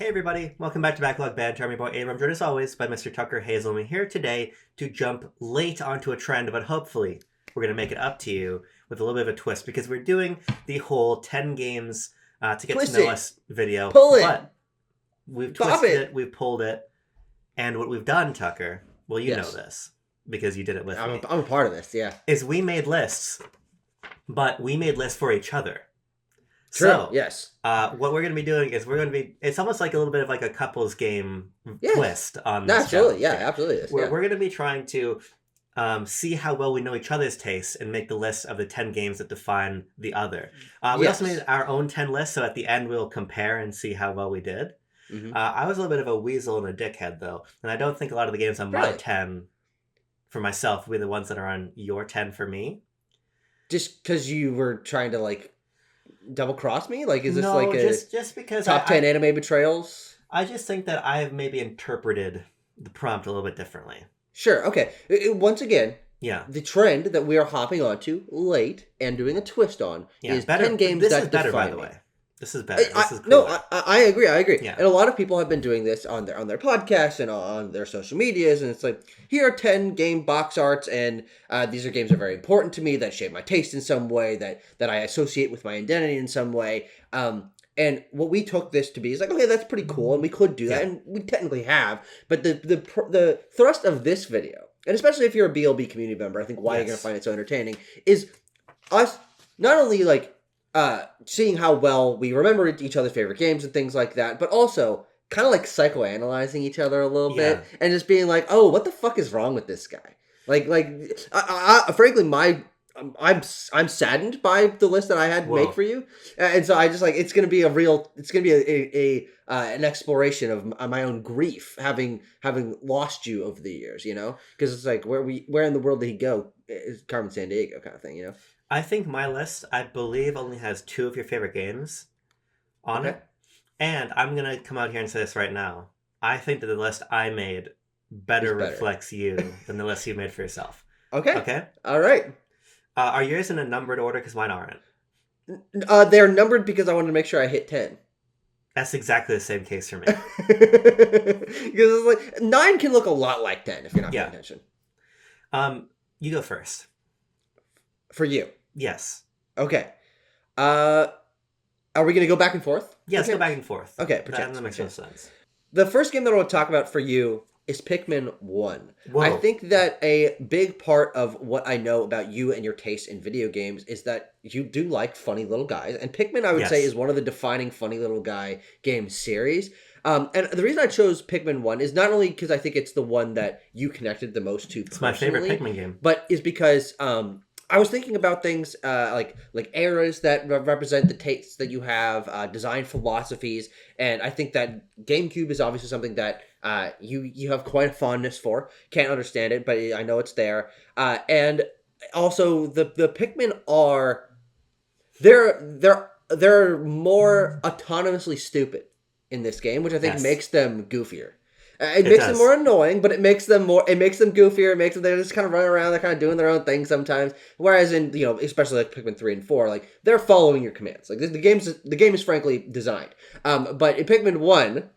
Hey everybody, welcome back to Backlog Banter. I'm your boy Abram, joined as always by Mr. Tucker Hazelman here today to jump late onto a trend, but hopefully we're going to make it up to you with a little bit of a twist because we're doing the whole 10 games to get Twist to know it. us video. Pull it. But we've Bop twisted it. we've pulled it, and what we've done, Tucker, well, you Yes. know this because you did it with me, I'm a part of this, yeah. is we made lists, but we made lists for each other. True, So, yes. what we're going to be doing is it's almost like a little bit of like a couples game Yes. twist on No, this absolutely, challenge. yeah, absolutely. Is, We're yeah. going to be trying to see how well we know each other's tastes and make the list of the 10 games that define the other. We also Yes. made our own 10 lists, so at the end we'll compare and see how well we did. Mhm. I was a little bit of a weasel and a dickhead, though, and I don't think a lot of the games on my Really? 10 for myself will be the ones that are on your 10 for me. Just because you were trying to, like, double cross me? Like, is this No, like a just because top 10 anime betrayals? I just think that I've maybe interpreted the prompt a little bit differently. Sure, okay. Once again, Yeah. the trend that we are hopping onto late and doing a twist on is better, 10 games this that is better, define by the me. way. This is better. This is cooler. No, I agree. Yeah. And a lot of people have been doing this on their podcasts and on their social medias, and it's like, here are 10 game box arts, and these are games that are very important to me, that shape my taste in some way, that I associate with my identity in some way. And what we took this to be is like, okay, that's pretty cool, and we could do that, Yeah. and we technically have. But the thrust of this video, and especially if you're a BLB community member, I think why you're going to find it so entertaining, is us not only like seeing how well we remember each other's favorite games and things like that, but also kind of like psychoanalyzing each other a little bit and just being like, oh, what the fuck is wrong with this guy? Frankly, I'm saddened by the list that I had to make for you, and so I just like it's gonna be an exploration of my own grief, having lost you over the years, you know, because it's like where in the world did he go? Is Carmen Sandiego kind of thing, you know. I think my list, I believe, only has 2 of your favorite games on it. And I'm going to come out here and say this right now. I think that the list I made better reflects you than the list you made for yourself. Okay. Okay? All right. Are yours in a numbered order? Because mine aren't. They're numbered because I wanted to make sure I hit 10. That's exactly the same case for me. Because it's like 9 can look a lot like 10 if you're not paying attention. You go first. For you. Yes. Okay. Are we going to go back and forth? Yeah, let's go back and forth. Okay, That makes no sense. The first game that I want to talk about for you is Pikmin 1. Whoa. I think that a big part of what I know about you and your taste in video games is that you do like funny little guys. And Pikmin, I would say, is one of the defining funny little guy game series. And the reason I chose Pikmin 1 is not only because I think it's the one that you connected the most to personally. It's my favorite Pikmin game. But is because I was thinking about things like eras that represent the tastes that you have, design philosophies, and I think that GameCube is obviously something that you have quite a fondness for. Can't understand it, but I know it's there. And also the Pikmin are they're more autonomously stupid in this game, which I think makes them goofier. It makes them more annoying, but it makes them goofier. It makes them, they're just kind of running around, they're kind of doing their own thing sometimes. Whereas in, you know, especially like Pikmin 3 and 4, like they're following your commands. Like the game is frankly designed. But in Pikmin 1,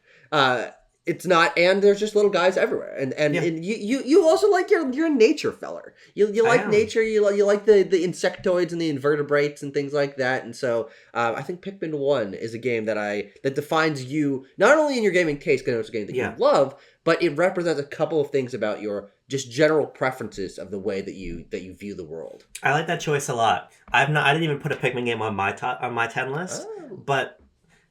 it's not, and there's just little guys everywhere. And you also like you're a nature feller. You like nature, you like the insectoids and the invertebrates and things like that. And so I think Pikmin 1 is a game that defines you not only in your gaming taste, because it's a game that you love, but it represents a couple of things about your just general preferences of the way that you view the world. I like that choice a lot. I didn't even put a Pikmin game on my 10 list, but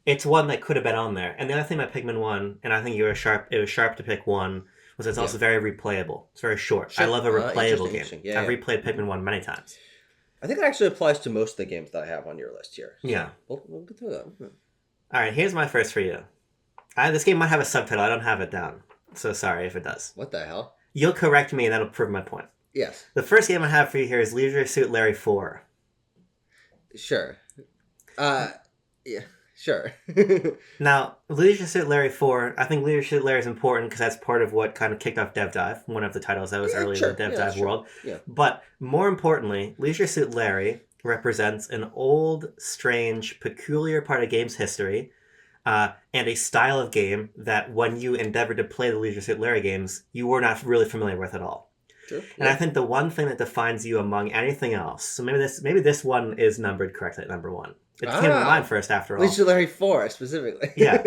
it's one that could have been on there. And the other thing about Pikmin 1, and I think it was sharp to pick 1, was it's also very replayable. It's very short. I love a replayable game. I've replayed Pikmin 1 many times. I think that actually applies to most of the games that I have on your list here. So yeah. We'll get through that. All right, here's my first for you. This game might have a subtitle. I don't have it down. So sorry if it does. What the hell? You'll correct me and that'll prove my point. Yes. The first game I have for you here is Leisure Suit Larry 4. Sure. Yeah. Sure. Now, Leisure Suit Larry 4, I think Leisure Suit Larry is important because that's part of what kind of kicked off Dev Dive, one of the titles that was early in the Dev Dive world. Yeah. But more importantly, Leisure Suit Larry represents an old, strange, peculiar part of games history and a style of game that when you endeavored to play the Leisure Suit Larry games, you were not really familiar with at all. True. And I think the one thing that defines you among anything else, so maybe this one is numbered correctly at number 1. It came to mind first, after all. Leisure Larry 4, specifically. Yeah.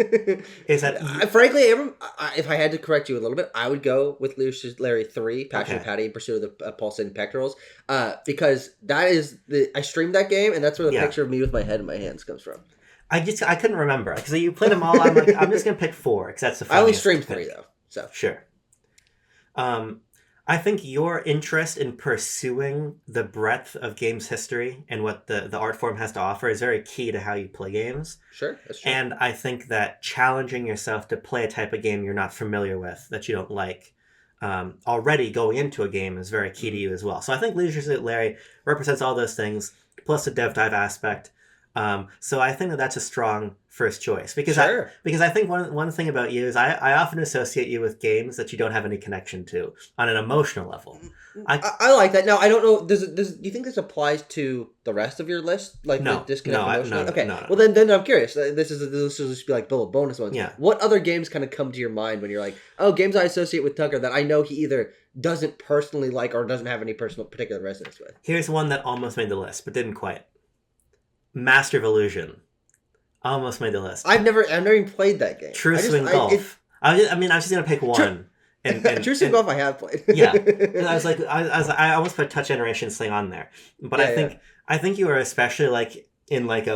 Is that... frankly, Abram, if I had to correct you a little bit, I would go with Leisure Larry 3, Passion Patty, in Pursuit of the Pulsating Pectorals, because that is I streamed that game, and that's where the picture of me with my head in my hands comes from. I couldn't remember, because you played them all. I'm like, I'm just going to pick 4, because that's the funniest. I only streamed 3, though, so. Sure. I think your interest in pursuing the breadth of games history and what the art form has to offer is very key to how you play games. Sure, that's true. And I think that challenging yourself to play a type of game you're not familiar with, that you don't like, already going into a game is very key to you as well. So I think Leisure Suit Larry represents all those things, plus the dev dive aspect. So I think that's a strong first choice, because I think one thing about you is I often associate you with games that you don't have any connection to on an emotional level. I like that. Now, I don't know. Do you think this applies to the rest of your list? Like no, the disconnect emotionally? No, okay. No. Well, then I'm curious. This will just be like bullet bonus ones. Yeah. What other games kind of come to your mind when you're like, oh, games I associate with Tucker that I know he either doesn't personally like or doesn't have any particular resonance with? Here's one that almost made the list, but didn't quite. Master of Illusion. Almost made the list. I've never even played that game. True Swing Golf. I was just gonna pick one. True Swing Golf I have played. Yeah. I was like, I almost put Touch Generations thing on there, but I think you were especially like in like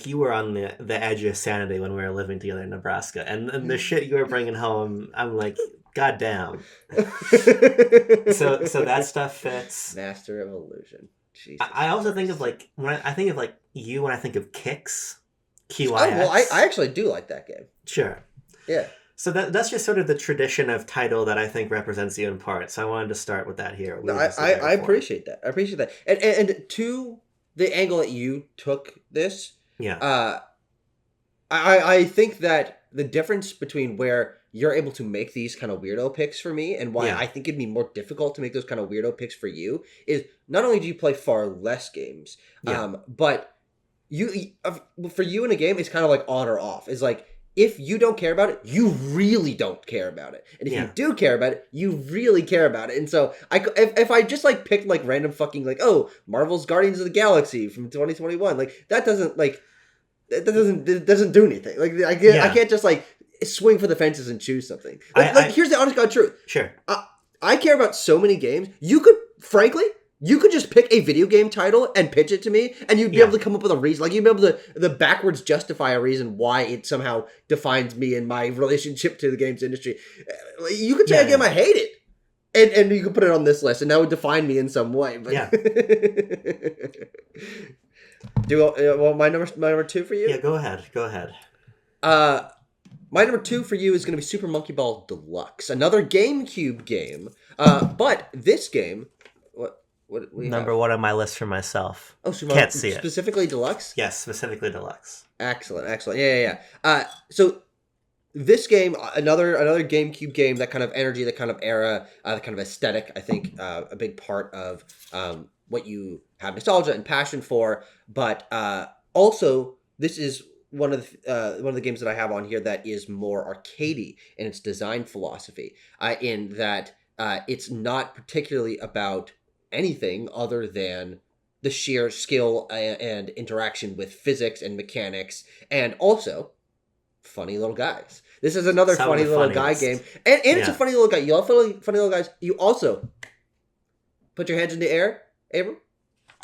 you were on the edge of sanity when we were living together in Nebraska, and the shit you were bringing home, I'm like, God damn. So that stuff fits. Master of Illusion. Jesus I also think of like when I think of you when I think of Kicks. QIX. Oh, well, I actually do like that game. Sure. Yeah. So that's just sort of the tradition of title that I think represents you in part. So I wanted to start with that here. No, I appreciate that. I appreciate that. And to the angle that you took this, I think that the difference between where you're able to make these kind of weirdo picks for me and why I think it'd be more difficult to make those kind of weirdo picks for you is not only do you play far less games, but for you in a game, it's kind of like on or off. It's like, if you don't care about it, you really don't care about it. And if you do care about it, you really care about it. And so if I just like picked like random fucking like, oh, Marvel's Guardians of the Galaxy from 2021, like that doesn't do anything. Like I can't just like swing for the fences and choose something. Here's the honest God truth. Sure. I care about so many games. You could just pick a video game title and pitch it to me, and you'd be able to come up with a reason. Like, you'd be able to backwards justify a reason why it somehow defines me and my relationship to the games industry. You could say a game I hate it, and you could put it on this list, and that would define me in some way. But my number 2 for you? Yeah, go ahead. My number 2 for you is going to be Super Monkey Ball Deluxe, another GameCube game. But this game... What number 1 on my list for myself. Oh, can't see it. Specifically Deluxe? Yes, specifically Deluxe. Excellent. Yeah. So this game, another GameCube game, that kind of energy, that kind of era, that kind of aesthetic, I think a big part of what you have nostalgia and passion for. But also, this is one of the games that I have on here that is more arcadey in its design philosophy. In that it's not particularly about anything other than the sheer skill and interaction with physics and mechanics, and also funny little guys. This is another funny little guy game, and it's a funny little guy. You love funny little guys. You also put your hands in the air, Abram.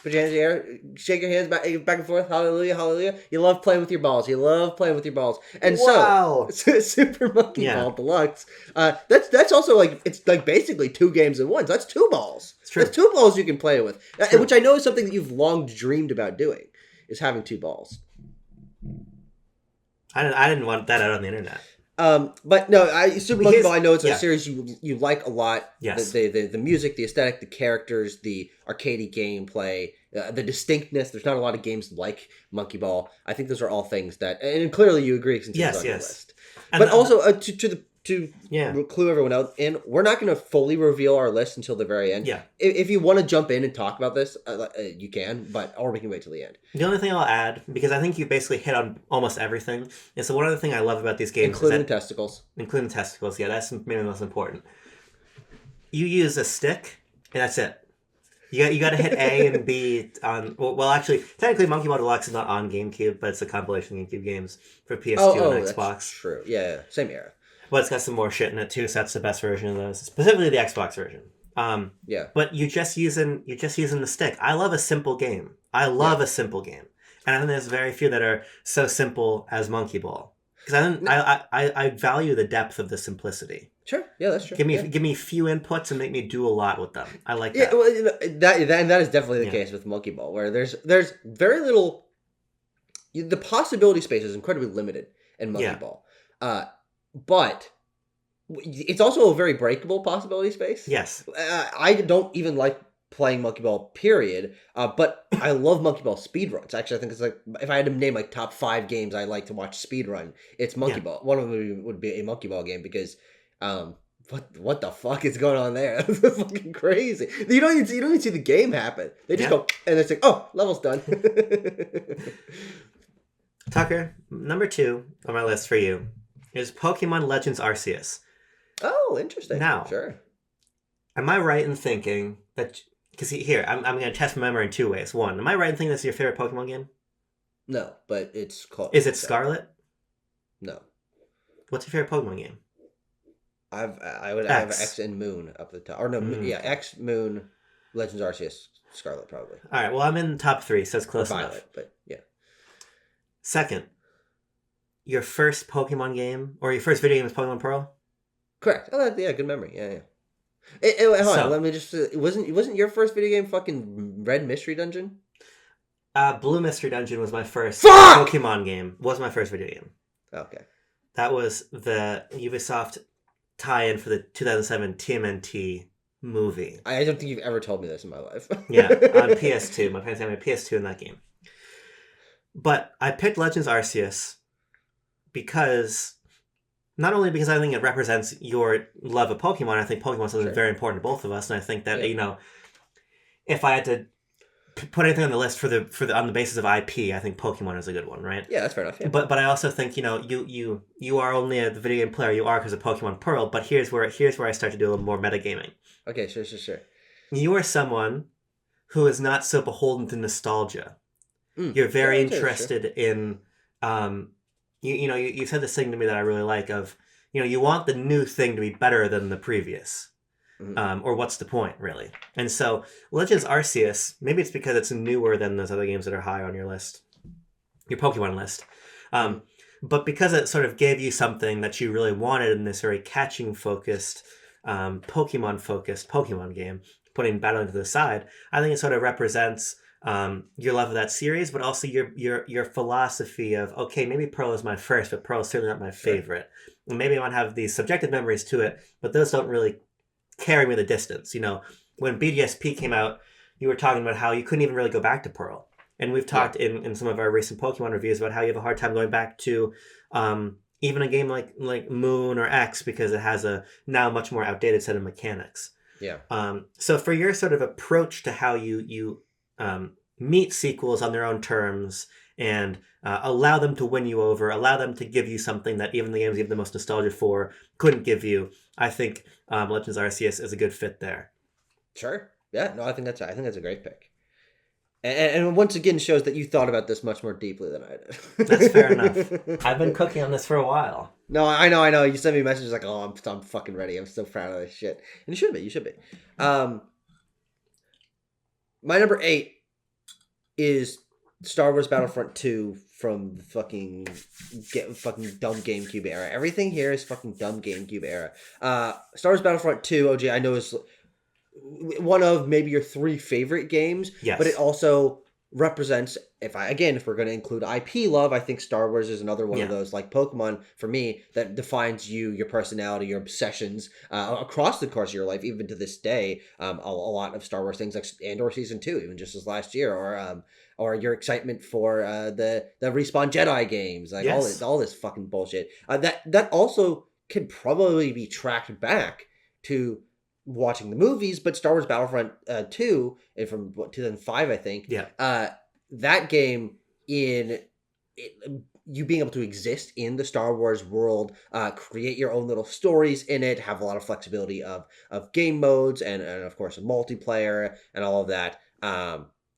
Put your hands in the air, shake your hands back and forth. Hallelujah, hallelujah. You love playing with your balls. And so Super Monkey Ball Deluxe. That's also like, it's like basically 2 games in one. So that's 2 balls. That's 2 balls you can play with, which I know is something that you've long dreamed about doing, is having 2 balls. I didn't want that out on the internet. But no, Super Monkey Ball, I know it's a series you like a lot. Yes. The music, the aesthetic, the characters, the arcadey gameplay, the distinctness. There's not a lot of games like Monkey Ball. I think those are all things that, and clearly you agree since it's on your list. And but also to to clue everyone out in, we're not going to fully reveal our list until the very end. Yeah. If you want to jump in and talk about this, you can, or we can wait till the end. The only thing I'll add, because I think you basically hit on almost everything, is so one other thing I love about these games, including the testicles. Including the testicles, yeah, that's maybe the most important. You use a stick, and that's it. You got to hit A and B on. Well, actually, technically, Monkey Ball Deluxe is not on GameCube, but it's a compilation of GameCube games for PS2 and Xbox. That's true. Yeah, same era. But it's got some more shit in it too, so that's the best version of those, specifically the Xbox version. But you're just using the stick. I love a simple game. I love a simple game, and I think there's very few that are so simple as Monkey Ball, because I value the depth of the simplicity. Sure. Yeah, that's true. Give me few inputs and make me do a lot with them. I like that. Yeah, well, that is definitely the case with Monkey Ball, where there's very little. The possibility space is incredibly limited in Monkey Ball, but it's also a very breakable possibility space. Yes. I don't even like playing Monkey Ball, period. But I love Monkey Ball speedruns. Actually, I think it's like, if I had to name like top 5 games I like to watch speedrun, it's Monkey Ball. One of them would be a Monkey Ball game, because what the fuck is going on there? That's fucking crazy. You don't even see the game happen. They just go, and it's like, oh, level's done. Tucker, number 2 on my list for you is Pokemon Legends Arceus. Oh, interesting. Now, sure. Am I right in thinking that? Because here, I'm going to test my memory in 2 ways. One, am I right in thinking this is your favorite Pokemon game? No, but it's called. Is it Scarlet? No. What's your favorite Pokemon game? I have X and Moon up the top, or no, X, Moon, Legends Arceus, Scarlet probably. All right, well, I'm in the top 3, so it's close enough. Violet, but yeah. Second, your first Pokemon game, or your first video game was Pokemon Pearl? Correct. Oh, yeah, good memory. Yeah. Hold on, let me just. Wasn't your first video game fucking Red Mystery Dungeon? Blue Mystery Dungeon was my first Pokemon game. Was my first video game. Okay. That was the Ubisoft tie-in for the 2007 TMNT movie. I don't think you've ever told me this in my life. Yeah, on PS2. My parents had me a PS2 in that game. But I picked Legends Arceus because, not only because I think it represents your love of Pokemon, I think Pokemon is something very important to both of us, and I think that, if I had to put anything on the list for the on the basis of IP, I think Pokemon is a good one, right? Yeah, that's fair enough. Yeah. But I also think you are only the video game player you are because of Pokemon Pearl. But here's where I start to do a little more metagaming. Okay, sure. You are someone who is not so beholden to nostalgia. You're very interested in you said this thing to me that I really like of you want the new thing to be better than the previous. Or what's the point, really? And so, Legends Arceus, maybe it's because it's newer than those other games that are high on your list, your Pokemon list. But because it sort of gave you something that you really wanted in this very catching-focused, Pokemon-focused Pokemon game, putting battling to the side, I think it sort of represents your love of that series, but also your philosophy of, okay, maybe Pearl is my first, but Pearl is certainly not my favorite. And maybe I want to have these subjective memories to it, but those don't really carry me the distance. When BDSP came out, you were talking about how you couldn't even really go back to Pearl. And we've talked in some of our recent Pokemon reviews about how you have a hard time going back to even a game like Moon or X, because it has a now much more outdated set of mechanics. Yeah. So for your sort of approach to how you meet sequels on their own terms and allow them to win you over, allow them to give you something that even the games you have the most nostalgia for couldn't give you, I think Legends Arceus is a good fit there. Sure. Yeah. No, I think that's a great pick. And once again shows that you thought about this much more deeply than I did. That's fair enough. I've been cooking on this for a while. No, I know. You sent me messages like, "Oh, I'm fucking ready. I'm so proud of this shit." And you should be. My number 8 is Star Wars Battlefront 2 from the fucking dumb GameCube era. Everything here is fucking dumb GameCube era. Star Wars Battlefront 2, OG, I know is one of maybe your 3 favorite games. Yes. But it also represents, if we're going to include IP love, I think Star Wars is another one of those, like Pokemon for me, that defines you, your personality, your obsessions across the course of your life, even to this day. A lot of Star Wars things like Andor Season 2, even just this last year, or your excitement for the Respawn Jedi games, like all this fucking bullshit. That also can probably be tracked back to watching the movies, but Star Wars Battlefront 2, and from 2005, I think. Yeah. That game you being able to exist in the Star Wars world, create your own little stories in it, have a lot of flexibility of game modes and of course a multiplayer and all of that.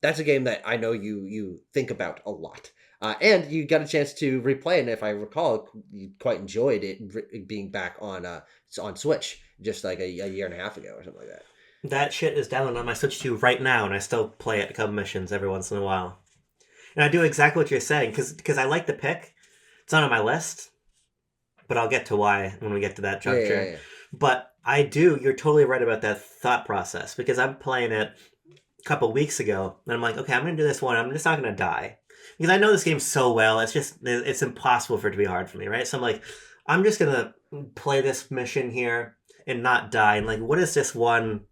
That's a game that I know you think about a lot. And you got a chance to replay it, and if I recall, you quite enjoyed it being back on Switch just like a year and a half ago or something like that. That shit is downloaded on my Switch 2 right now, and I still play it a couple missions every once in a while. And I do exactly what you're saying, because I like the pick. It's not on my list, but I'll get to why when we get to that juncture. Yeah. But you're totally right about that thought process, because I'm playing it a couple weeks ago, and I'm like, okay, I'm going to do this one. I'm just not going to die. Because I know this game so well, it's impossible for it to be hard for me, right? So I'm like, I'm just going to play this mission here and not die. And like, what is this one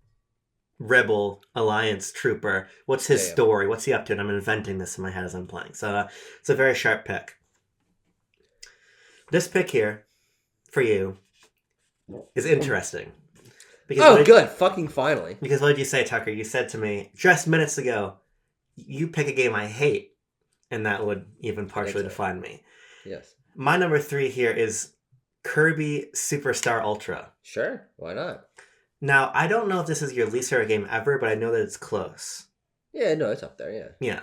Rebel Alliance trooper? What's his story? What's he up to? And I'm inventing this in my head as I'm playing. So it's a very sharp pick. This pick here, for you, is interesting. Because good. Fucking finally. Because what did you say, Tucker? You said to me just minutes ago, you pick a game I hate, and that would even partially define me. Yes. My number 3 here is Kirby Superstar Ultra. Sure. Why not? Now, I don't know if this is your least favorite game ever, but I know that it's close. Yeah, no, it's up there, yeah. Yeah.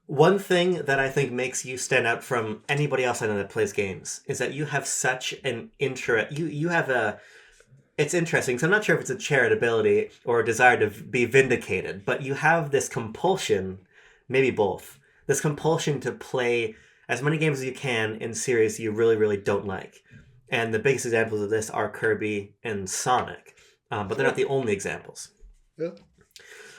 One thing that I think makes you stand out from anybody else I know that plays games is that you have such an interest. You have a... It's interesting, because I'm not sure if it's a charitability or a desire to be vindicated, but you have this compulsion, maybe both, this compulsion to play as many games as you can in series you really, really don't like. And the biggest examples of this are Kirby and Sonic. But they're not the only examples. Yeah.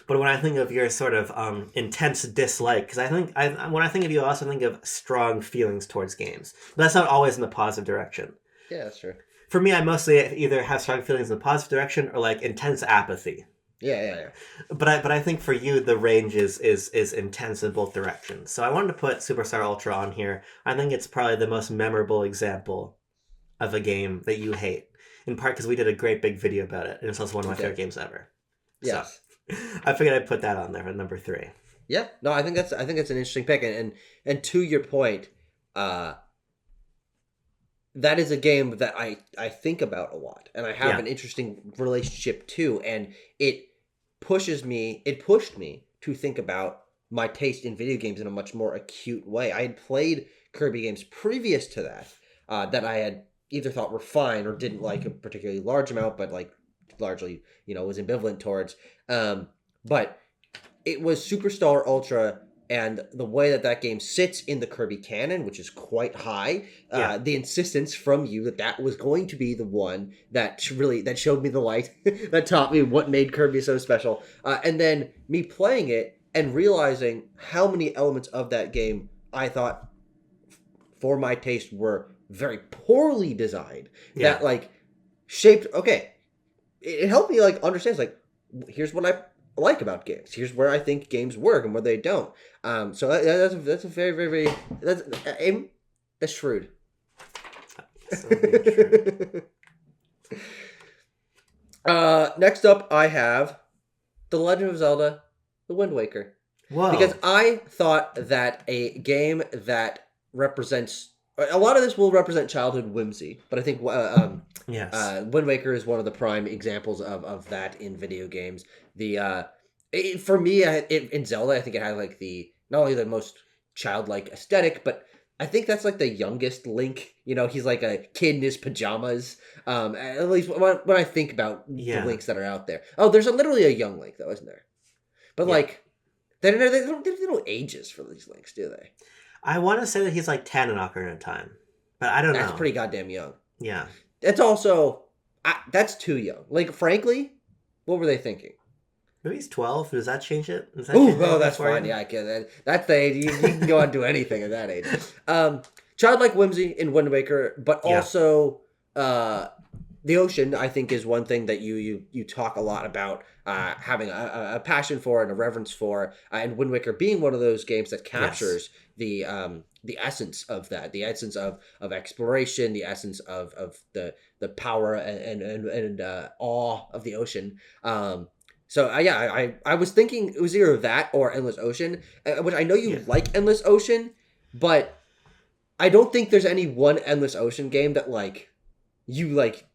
But when I think of your sort of intense dislike, because when I think of you, I also think of strong feelings towards games. But that's not always in the positive direction. Yeah, that's true. For me, I mostly either have strong feelings in the positive direction or like intense apathy. Yeah. But I think for you, the range is intense in both directions. So I wanted to put Superstar Ultra on here. I think it's probably the most memorable example of a game that you hate. In part because we did a great big video about it, and it's also one of my favorite games ever. Yes. So, I figured I'd put that on there at number 3. Yeah. No, I think that's an interesting pick, and to your point, that is a game that I think about a lot, and I have an interesting relationship to, and it pushed me to think about my taste in video games in a much more acute way. I had played Kirby games previous to that, that I had either thought were fine or didn't like a particularly large amount, but like largely, was ambivalent towards. But it was Superstar Ultra, and the way that game sits in the Kirby canon, which is quite high, the insistence from you that was going to be the one that showed me the light, that taught me what made Kirby so special, and then me playing it and realizing how many elements of that game I thought, for my taste, were very poorly designed, that like shaped. Okay, it helped me like understand. It's like, here's what I like about games. Here's where I think games work and where they don't. So that's a very, very, that's shrewd. Next up, I have The Legend of Zelda: The Wind Waker. Whoa! Because I thought that a game that represents a lot of this will represent childhood whimsy, but I think Wind Waker is one of the prime examples of that in video games. For me, in Zelda, I think it had like not only the most childlike aesthetic, but I think that's like the youngest Link. He's like a kid in his pajamas. At least when I think about the Links that are out there. Oh, there's literally a young Link though, isn't there? But like, they don't ages for these Links, do they? I want to say that he's like 10 in Ocarina of Time, but I don't know. That's pretty goddamn young. Yeah. It's also, that's too young. Like, frankly, what were they thinking? Maybe he's 12. Does that change it? That's fine. Yeah, I get that. That's the age. You can go on and do anything at that age. Childlike whimsy in Wind Waker, but also the ocean, I think, is one thing that you talk a lot about having a passion for and a reverence for, and Wind Waker being one of those games that captures the the essence of that, the essence of exploration, the essence of the power and awe of the ocean. I was thinking it was either that or Endless Ocean, which I know you like Endless Ocean, but I don't think there's any one Endless Ocean game that like you like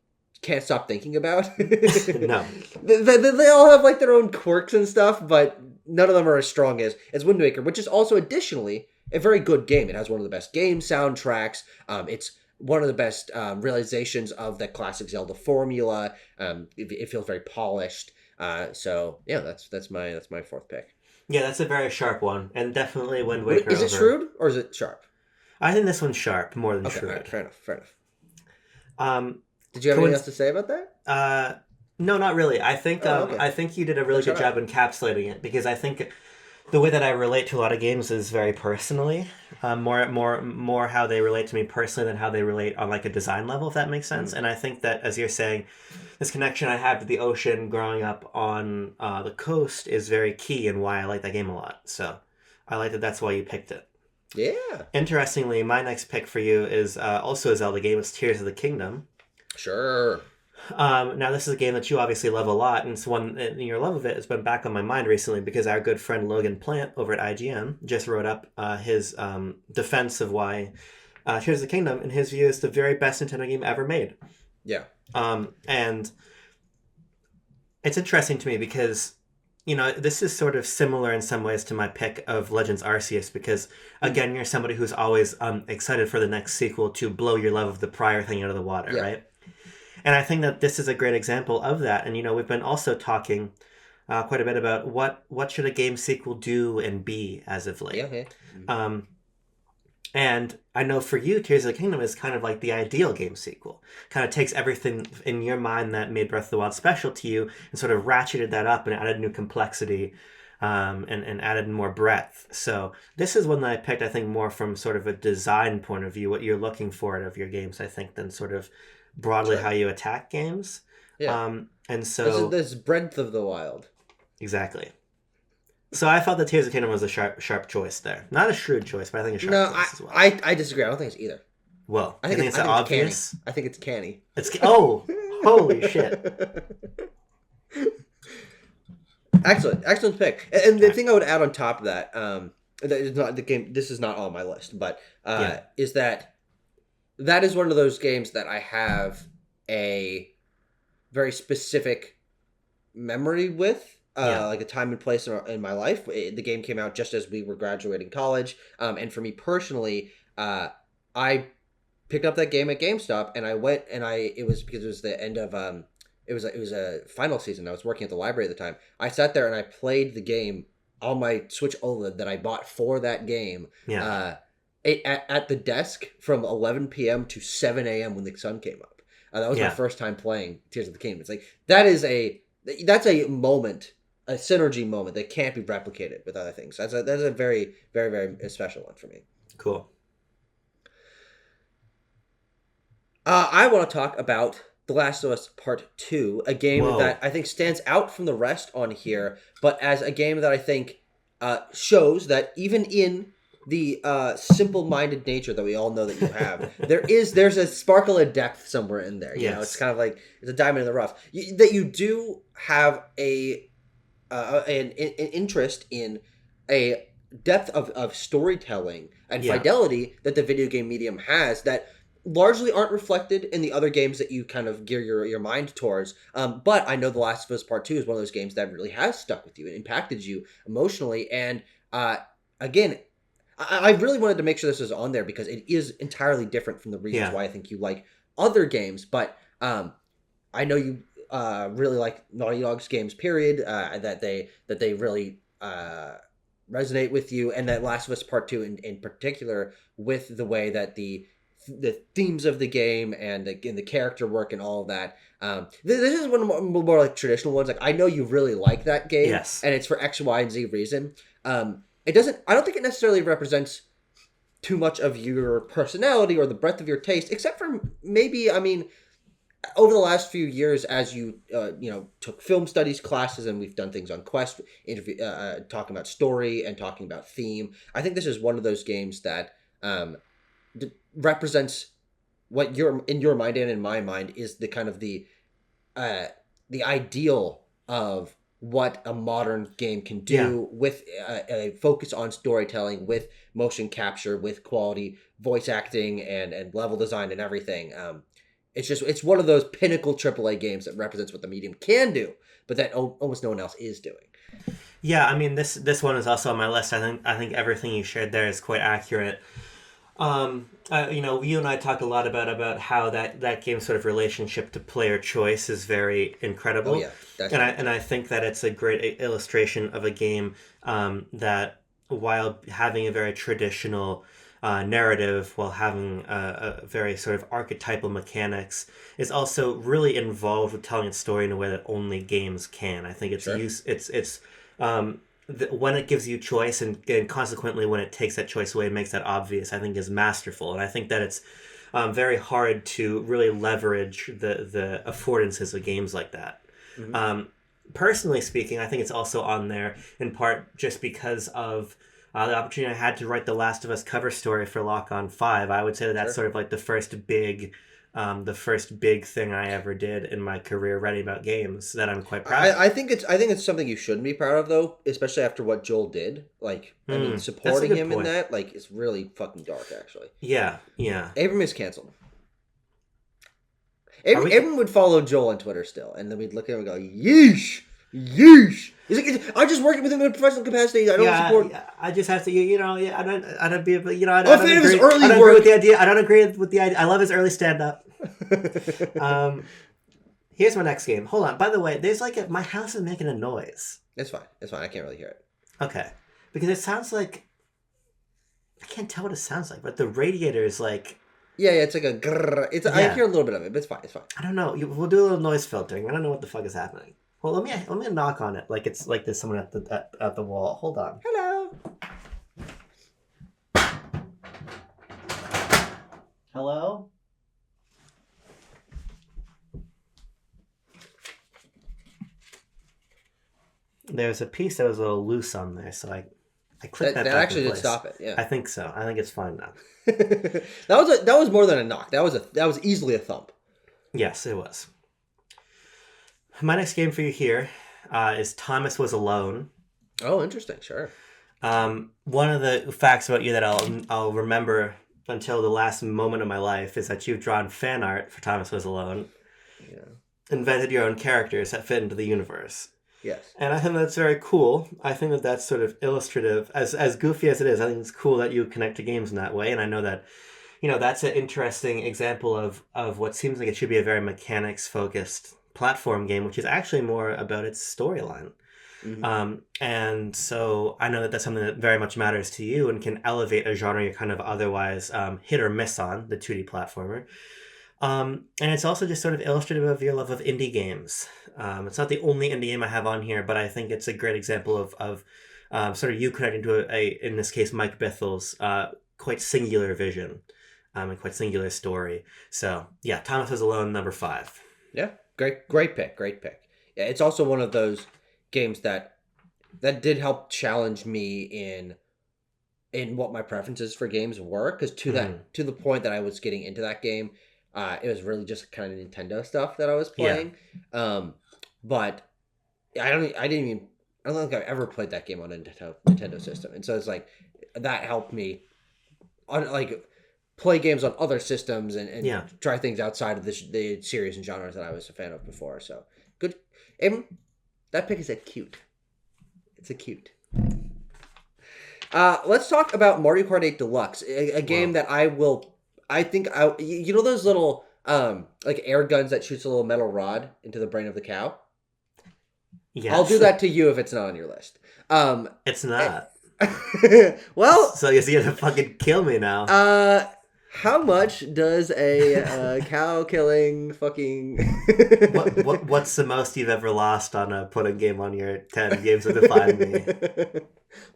can't stop thinking about. No. They all have like their own quirks and stuff, but none of them are as strong as Wind Waker, which is also additionally a very good game. It has one of the best game soundtracks. It's one of the best realizations of the classic Zelda formula. It feels very polished. So yeah, that's my fourth pick. Yeah, that's a very sharp one, and definitely Wind Waker. Is it shrewd or is it sharp? I think this one's sharp more than shrewd. Right, fair enough. Did you have anything else to say about that? No, not really. I think I think you did a really good job encapsulating it, because I think the way that I relate to a lot of games is very personally, more how they relate to me personally than how they relate on like a design level, if that makes sense. And I think that, as you're saying, this connection I have to the ocean growing up on the coast is very key in why I like that game a lot. So I like that that's why you picked it. Yeah. Interestingly, my next pick for you is also a Zelda game. It's Tears of the Kingdom. Sure. Now, this is a game that you obviously love a lot, and it's one, and your love of it has been back on my mind recently because our good friend Logan Plant over at IGN just wrote up his defense of why Tears of the Kingdom, in his view, is the very best Nintendo game ever made. Yeah. And it's interesting to me because, you know, this is sort of similar in some ways to my pick of Legends Arceus, because, again, you're somebody who's always excited for the next sequel to blow your love of the prior thing out of the water, right? And I think that this is a great example of that. And, you know, we've been also talking quite a bit about what should a game sequel do and be as of late. Yeah. Mm-hmm. And I know for you, Tears of the Kingdom is kind of like the ideal game sequel. Kind of takes everything in your mind that made Breath of the Wild special to you and sort of ratcheted that up and added new complexity and added more breadth. So this is one that I picked, I think, more from sort of a design point of view, what you're looking for out of your games, I think, than sort of broadly how you attack games. Yeah. And so this Breath of the Wild. Exactly. So I felt that Tears of the Kingdom was a sharp choice there. Not a shrewd choice, but I think a sharp choice as well. I disagree. I don't think it's either. Well, I think it's obvious. I think it's canny. Holy shit. Excellent pick. And the thing I would add on top of that, is not the game. This is not on my list, but is that is one of those games that I have a very specific memory with. Like a time and place in my life. The game came out just as we were graduating college. And for me personally, I picked up that game at GameStop and I went and it was because it was the end of, it was a final season. I was working at the library at the time. I sat there and I played the game on my Switch OLED that I bought for that game. Yeah. At the desk from 11 p.m. to 7 a.m. when the sun came up. That was my first time playing Tears of the Kingdom. It's like, that's a moment, a synergy moment that can't be replicated with other things. That's a very, very, very special one for me. Cool. I want to talk about The Last of Us Part 2, a game that I think stands out from the rest on here, but as a game that I think shows that even in the simple-minded nature that we all know that you have, there's a sparkle of depth somewhere in there. You know, it's kind of like it's a diamond in the rough. That you do have an interest in a depth of storytelling and fidelity that the video game medium has that largely aren't reflected in the other games that you kind of gear your mind towards. But I know The Last of Us Part 2 is one of those games that really has stuck with you and impacted you emotionally. And again, I really wanted to make sure this was on there because it is entirely different from the reasons why I think you like other games. But I know you really like Naughty Dog's games, period, that they really resonate with you, and that Last of Us Part 2 in particular, with the way that the themes of the game and the character work and all of that. This is one of the more like traditional ones. Like, I know you really like that game, and it's for X, Y, and Z reason. I don't think it necessarily represents too much of your personality or the breadth of your taste, except for maybe, I mean, over the last few years, as you took film studies classes, and we've done things on Quest, talking about story and talking about theme. I think this is one of those games that um, represents what you're in your mind and in my mind is the kind of the ideal of what a modern game can do with a focus on storytelling, with motion capture, with quality voice acting and level design and everything. It's one of those pinnacle AAA games that represents what the medium can do, but that almost no one else is doing. Yeah, I mean this one is also on my list. I think everything you shared there is quite accurate. You and I talk a lot about how that game's sort of relationship to player choice is very incredible. Oh yeah, definitely. And I think that it's a great illustration of a game that, while having a very traditional narrative, while having a very sort of archetypal mechanics, is also really involved with telling its story in a way that only games can. I think when it gives you choice and consequently when it takes that choice away and makes that obvious, I think is masterful. And I think that it's very hard to really leverage the affordances of games like that. Mm-hmm. Personally speaking, I think it's also on there in part just because of the opportunity I had to write the Last of Us cover story for Lock On 5. I would say that's sort of like the first big thing I ever did in my career writing about games that I'm quite proud of. I think it's something you shouldn't be proud of though, especially after what Joel did. Like, I mean, supporting him in that, like, it's really fucking dark, actually. Yeah. Abram is canceled. Abram would follow Joel on Twitter still, and then we'd look at him and go, yeesh. He's like, I'm just working with him in a professional capacity. I don't support. Yeah, I just have to, I don't be, I don't agree with the idea. I don't agree with the idea. I love his early stand up. Here's my next game. Hold on. By the way, there's my house is making a noise. It's fine. I can't really hear it. Okay, because it sounds like I can't tell what it sounds like, but the radiator is like. Yeah, it's like a grrr. I hear a little bit of it, but it's fine. I don't know. We'll do a little noise filtering. I don't know what the fuck is happening. Well, let me knock on it like it's like there's someone at the wall. Hold on. Hello. Hello? There's a piece that was a little loose on there, so I clicked that. That actually did stop it. Yeah, I think so. I think it's fine now. that was more than a knock. That was easily a thump. Yes, it was. My next game for you here is Thomas Was Alone. Oh, interesting. Sure. One of the facts about you that I'll remember until the last moment of my life is that you've drawn fan art for Thomas Was Alone. Yeah. Invented your own characters that fit into the universe. Yes. And I think that's very cool. I think that that's sort of illustrative. As goofy as it is, I think it's cool that you connect to games in that way. And I know that, that's an interesting example of what seems like it should be a very mechanics-focused platform game, which is actually more about its storyline. Mm-hmm. And so I know that that's something that very much matters to you and can elevate a genre you're kind of otherwise hit or miss on, the 2D platformer. And it's also just sort of illustrative of your love of indie games. It's not the only indie game I have on here, but I think it's a great example of sort of you connecting to in this case, Mike Bithel's quite singular vision and quite singular story. So yeah, Thomas Was Alone, number 5. Yeah, great pick. Yeah, it's also one of those games that did help challenge me in what my preferences for games were, because to the point that I was getting into that game, it was really just kind of Nintendo stuff that I was playing. Yeah. But I don't think I've ever played that game on a Nintendo system, and so it's like that helped me play games on other systems and try things outside of the series and genres that I was a fan of before. So good. That pick is cute. It's cute. Let's talk about Mario Kart 8 Deluxe, a game that those little air guns that shoots a little metal rod into the brain of the cow? Yes. I'll do that to you if it's not on your list. It's not. Well, so you're gonna fucking kill me now. How much does a cow killing fucking what's the most you've ever lost on a pudding game on your 10 games that define me?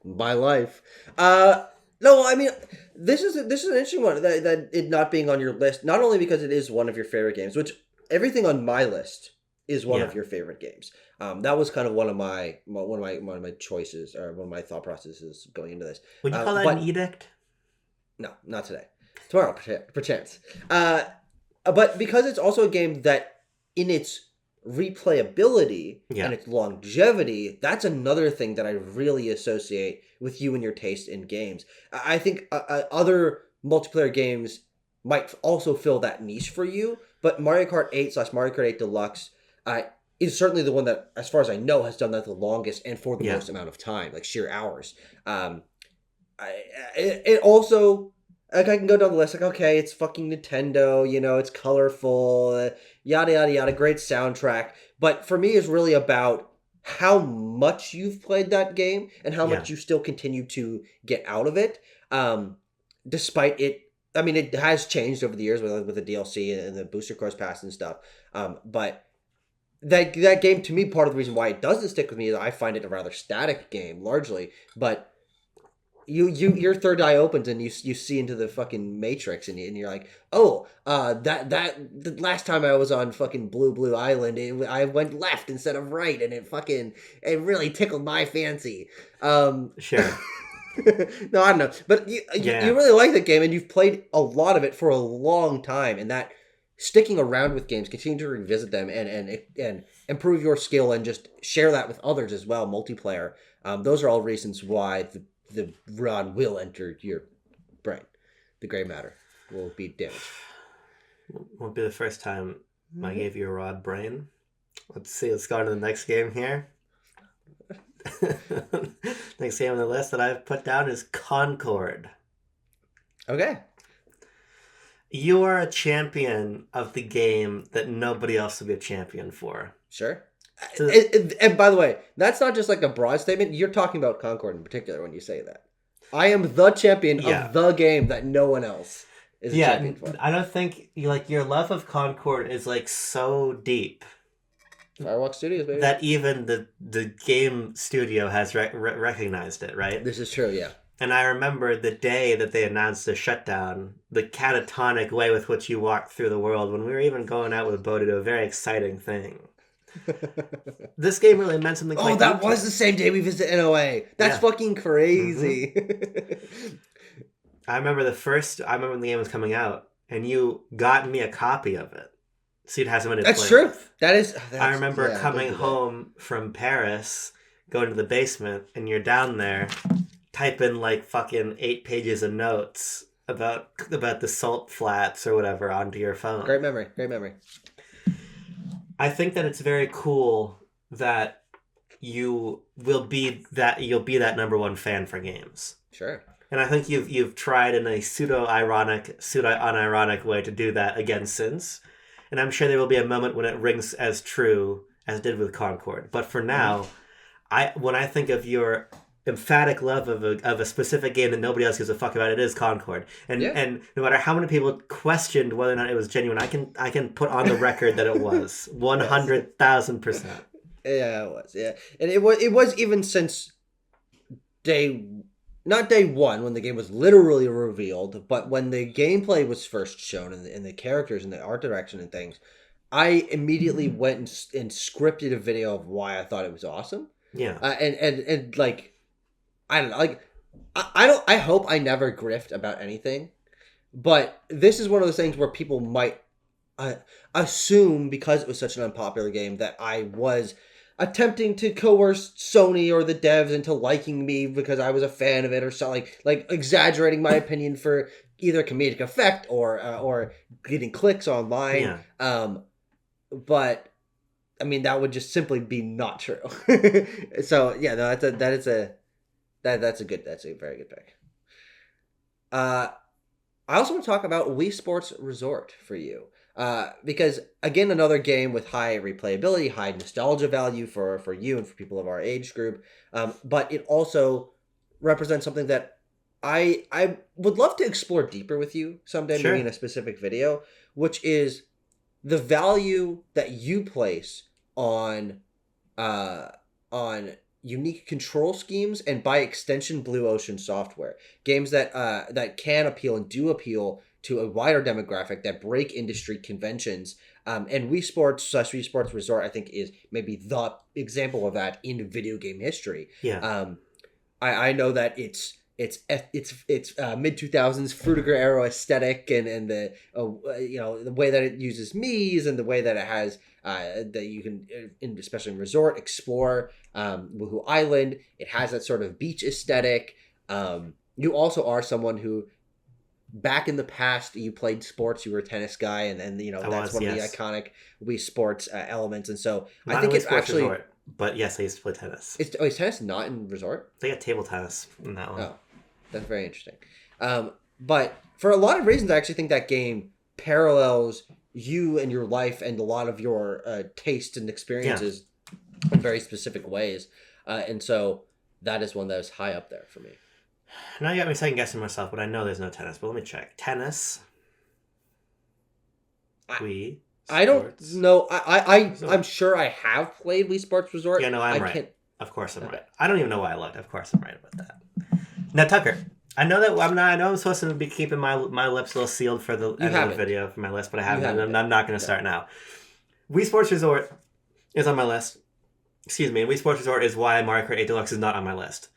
My life. No, I mean, this is an interesting one that it not being on your list, not only because it is one of your favorite games, which everything on my list is one of your favorite games. That was kind of one of my choices, or one of my thought processes going into this. Would you call that an edict? No, not today. Tomorrow, perchance. But because it's also a game that, in its replayability and its longevity, that's another thing that I really associate with you and your taste in games. I think other multiplayer games might also fill that niche for you, but Mario Kart 8 / Mario Kart 8 Deluxe is certainly the one that, as far as I know, has done that the longest and for the most amount of time, like sheer hours. It also, like, I can go down the list, like, okay, it's fucking Nintendo, you know, it's colorful, yada yada yada, great soundtrack, but for me it's really about how much you've played that game and how much you still continue to get out of it, despite it. I mean, it has changed over the years with the DLC and the Booster Course Pass and stuff, but that game, to me, part of the reason why it doesn't stick with me is I find it a rather static game, largely, but your third eye opens and you see into the fucking Matrix and you're like, oh, that the last time I was on fucking Blue Island, I went left instead of right, and it really tickled my fancy. Sure. No, I don't know, but you really like that game and you've played a lot of it for a long time, and that sticking around with games, continue to revisit them and improve your skill and just share that with others as well, multiplayer. Those are all reasons why the rod will enter your brain. The gray matter will be damaged. Won't be the first time I gave you a rod brain. Let's see. Let's go on to the next game here. Next game on the list that I've put down is Concord. Okay. You are a champion of the game that nobody else will be a champion for. Sure. And by the way, that's not just like a broad statement. You're talking about Concord in particular when you say that. I am the champion of the game that no one else is a champion for. I don't think your love of Concord is like so deep. Firewalk Studios, baby. That even the game studio has recognized it, right? This is true, yeah. And I remember the day that they announced the shutdown, the catatonic way with which you walked through the world when we were even going out with Bo to do a very exciting thing. This game really meant something. Oh, that was the same day we visited NOA. That's fucking crazy. Mm-hmm. I remember when the game was coming out, and you got me a copy of it, so you'd have somebody to play. That's true. With. I remember coming home from Paris, going to the basement, and you're down there, typing like fucking 8 pages of notes about the salt flats or whatever onto your phone. Great memory. I think that it's very cool that you'll be that number one fan for games. Sure. And I think you've tried in a pseudo-ironic, pseudo-unironic way to do that again since. And I'm sure there will be a moment when it rings as true as it did with Concord. But for now, when I think of your emphatic love of a specific game that nobody else gives a fuck about, it is Concord. And no matter how many people questioned whether or not it was genuine, I can put on the record that it was 100,000%. Yeah, it was. Yeah, and it was even since not day one when the game was literally revealed, but when the gameplay was first shown and the characters and the art direction and things, I immediately went and scripted a video of why I thought it was awesome. Yeah, and like. I don't know, like, I hope I never grift about anything, but this is one of those things where people might assume, because it was such an unpopular game, that I was attempting to coerce Sony or the devs into liking me because I was a fan of it, or so, like exaggerating my opinion for either comedic effect or getting clicks online. Yeah. But I mean, that would just simply be not true. So yeah, no, that's a very good pick. I also want to talk about Wii Sports Resort for you. Because, again, another game with high replayability, high nostalgia value for you and for people of our age group. But it also represents something that I would love to explore deeper with you someday, maybe in a specific video, which is the value that you place on unique control schemes and, by extension, Blue Ocean software. Games that can appeal and do appeal to a wider demographic, that break industry conventions. And Wii Sports / Wii Sports Resort, I think, is maybe the example of that in video game history. Yeah. I know that it's its mid 2000s Frutiger era aesthetic and the the way that it uses Mii's and the way that it has that you can especially in resort explore Woohoo Island. It has that sort of beach aesthetic. You also are someone who back in the past you played sports. You were a tennis guy, and that's one of the iconic Wii Sports elements. And so not I think it's actually. Resort, but yes, I used to play tennis. Is tennis not in resort? They got table tennis in that one. Oh, that's very interesting. But for a lot of reasons, I actually think that game parallels you and your life and a lot of your tastes and experiences in very specific ways. And so that is one that is high up there for me. Now you got me second guessing myself, but I know there's no tennis. But let me check. Tennis. Wii. I don't know. I'm sure I have played Wii Sports Resort. Yeah, no, I'm right. Of course I'm right. I don't even know why I looked. Of course I'm right about that. Now, Tucker, I know that I know I'm supposed to be keeping my lips a little sealed for the end of the video for my list, but I haven't. And I'm not going to start now. Wii Sports Resort is on my list. Excuse me. And Wii Sports Resort is why Mario Kart 8 Deluxe is not on my list.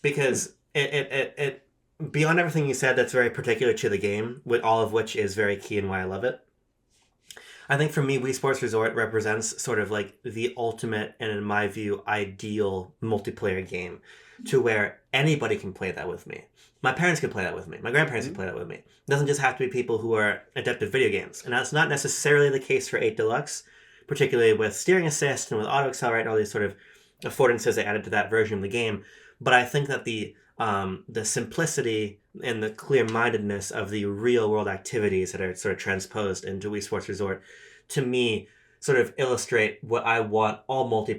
Because it beyond everything you said that's very particular to the game, with all of which is very key and why I love it. I think for me, Wii Sports Resort represents sort of like the ultimate and, in my view, ideal multiplayer game to where anybody can play that with me. My parents can play that with me. My grandparents can play that with me. It doesn't just have to be people who are adept at video games. And that's not necessarily the case for 8 Deluxe, particularly with steering assist and with auto accelerate and all these sort of affordances they added to that version of the game. But I think that the simplicity and the clear-mindedness of the real-world activities that are sort of transposed into Wii Sports Resort, to me, sort of illustrate what I want all local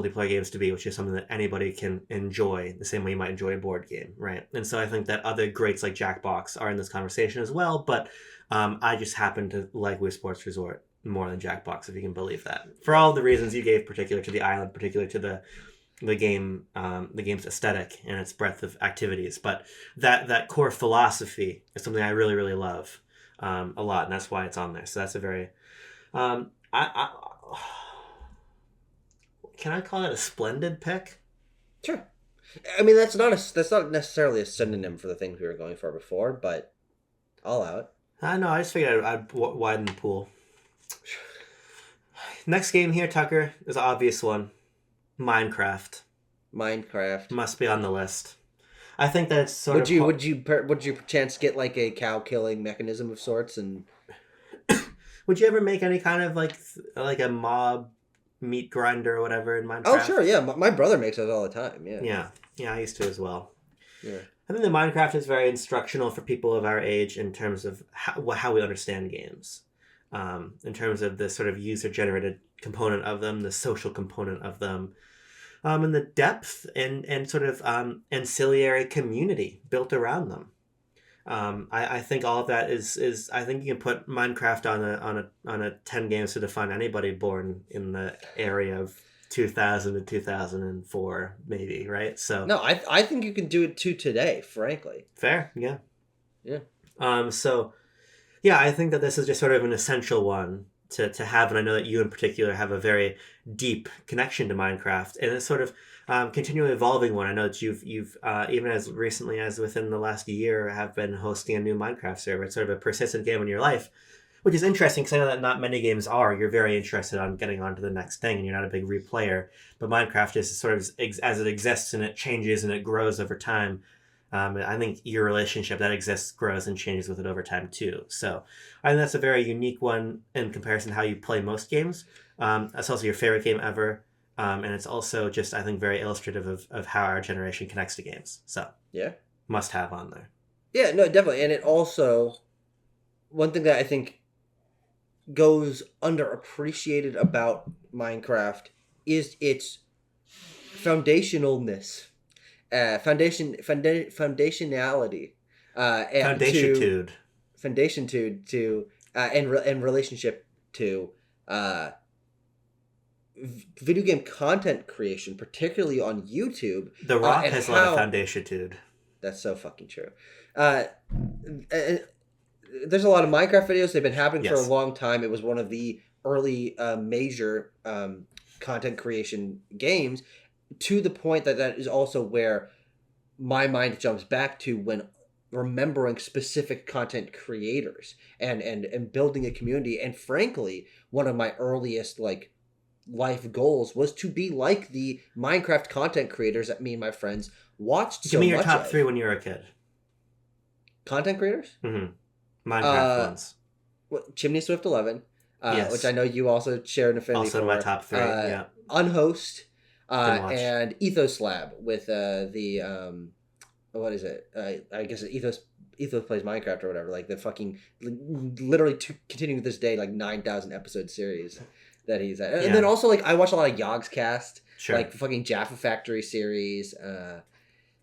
multiplayer games to be, which is something that anybody can enjoy the same way you might enjoy a board game, right? And so I think that other greats like Jackbox are in this conversation as well, but I just happen to like Wii Sports Resort more than Jackbox, if you can believe that. For all the reasons you gave, particular to the island, particular to the game's aesthetic and its breadth of activities, but that core philosophy is something I really, really love a lot, and that's why it's on there. So that's a very can I call it a splendid pick? Sure. I mean, that's not necessarily a synonym for the things we were going for before, but I'll allow it. I know. I just figured I'd widen the pool. Next game here, Tucker, is an obvious one. Minecraft must be on the list. I think that's sort of. Would you perchance get like a cow killing mechanism of sorts and? Would you ever make any kind of like a mob meat grinder or whatever in Minecraft? Oh sure, yeah. My brother makes those all the time. Yeah. Yeah. I used to as well. Yeah. I think the Minecraft is very instructional for people of our age in terms of how we understand games. In terms of the sort of user-generated component of them, the social component of them, and the depth and sort of ancillary community built around them. I think all of that is I think you can put Minecraft on a 10 games to define anybody born in the area of 2000 to 2004, maybe, right? So no, I think you can do it too today, frankly. Fair, yeah. So yeah, I think that this is just sort of an essential one to have, and I know that you in particular have a very deep connection to Minecraft, and it's sort of continually evolving one. I know that you've even as recently as within the last year have been hosting a new Minecraft server. It's sort of a persistent game in your life, which is interesting because I know that not many games are. You're very interested on getting on to the next thing, and you're not a big replayer. But Minecraft is sort of as it exists and it changes and it grows over time. I think your relationship that exists grows and changes with it over time too. So I think that's a very unique one in comparison to how you play most games. It's also your favorite game ever. And it's also just, I think, very illustrative of how our generation connects to games. So yeah, must have on there. Yeah, no, definitely. And it also, one thing that I think goes underappreciated about Minecraft is its foundationalness. Foundationality. Foundationtude to and relationship to video game content creation, particularly on YouTube. The Rock has a lot of foundationtude. That's so fucking true. There's a lot of Minecraft videos. They've been happening for a long time. It was one of the early major content creation games, to the point that is also where my mind jumps back to when remembering specific content creators and building a community. And frankly, one of my earliest like life goals was to be like the Minecraft content creators that me and my friends watched so much. Give me your top 3 when you were a kid. Content creators? Mm-hmm. Minecraft ones. Chimney Swift 11, yes. which I know you also share an affinity also for. Also my top 3, yeah. Unhost, and Ethos Lab with the what is it? I guess Ethos plays Minecraft or whatever. Like the fucking literally continuing to this day like 9,000 episode series that he's at. And then also like I watch a lot of Yogscast, like fucking Jaffa Factory series.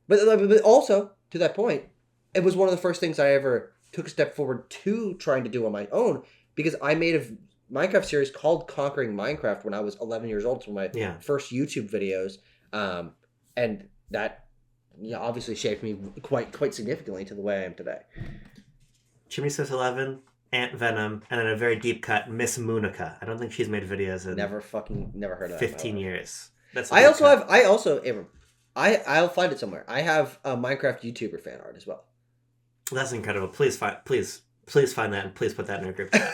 But also to that point, it was one of the first things I ever took a step forward to trying to do on my own, because I made a Minecraft series called Conquering Minecraft when I was 11 years old. It's one of my first YouTube videos, and that obviously shaped me quite significantly to the way I am today. Chimney Swift 11, Ant Venom, and then a very deep cut Miss Moonica. I don't think she's made videos in never heard of 15 years. That's I'll find it somewhere. I have a Minecraft YouTuber fan art as well. That's incredible. Please find that and please put that in our group chat.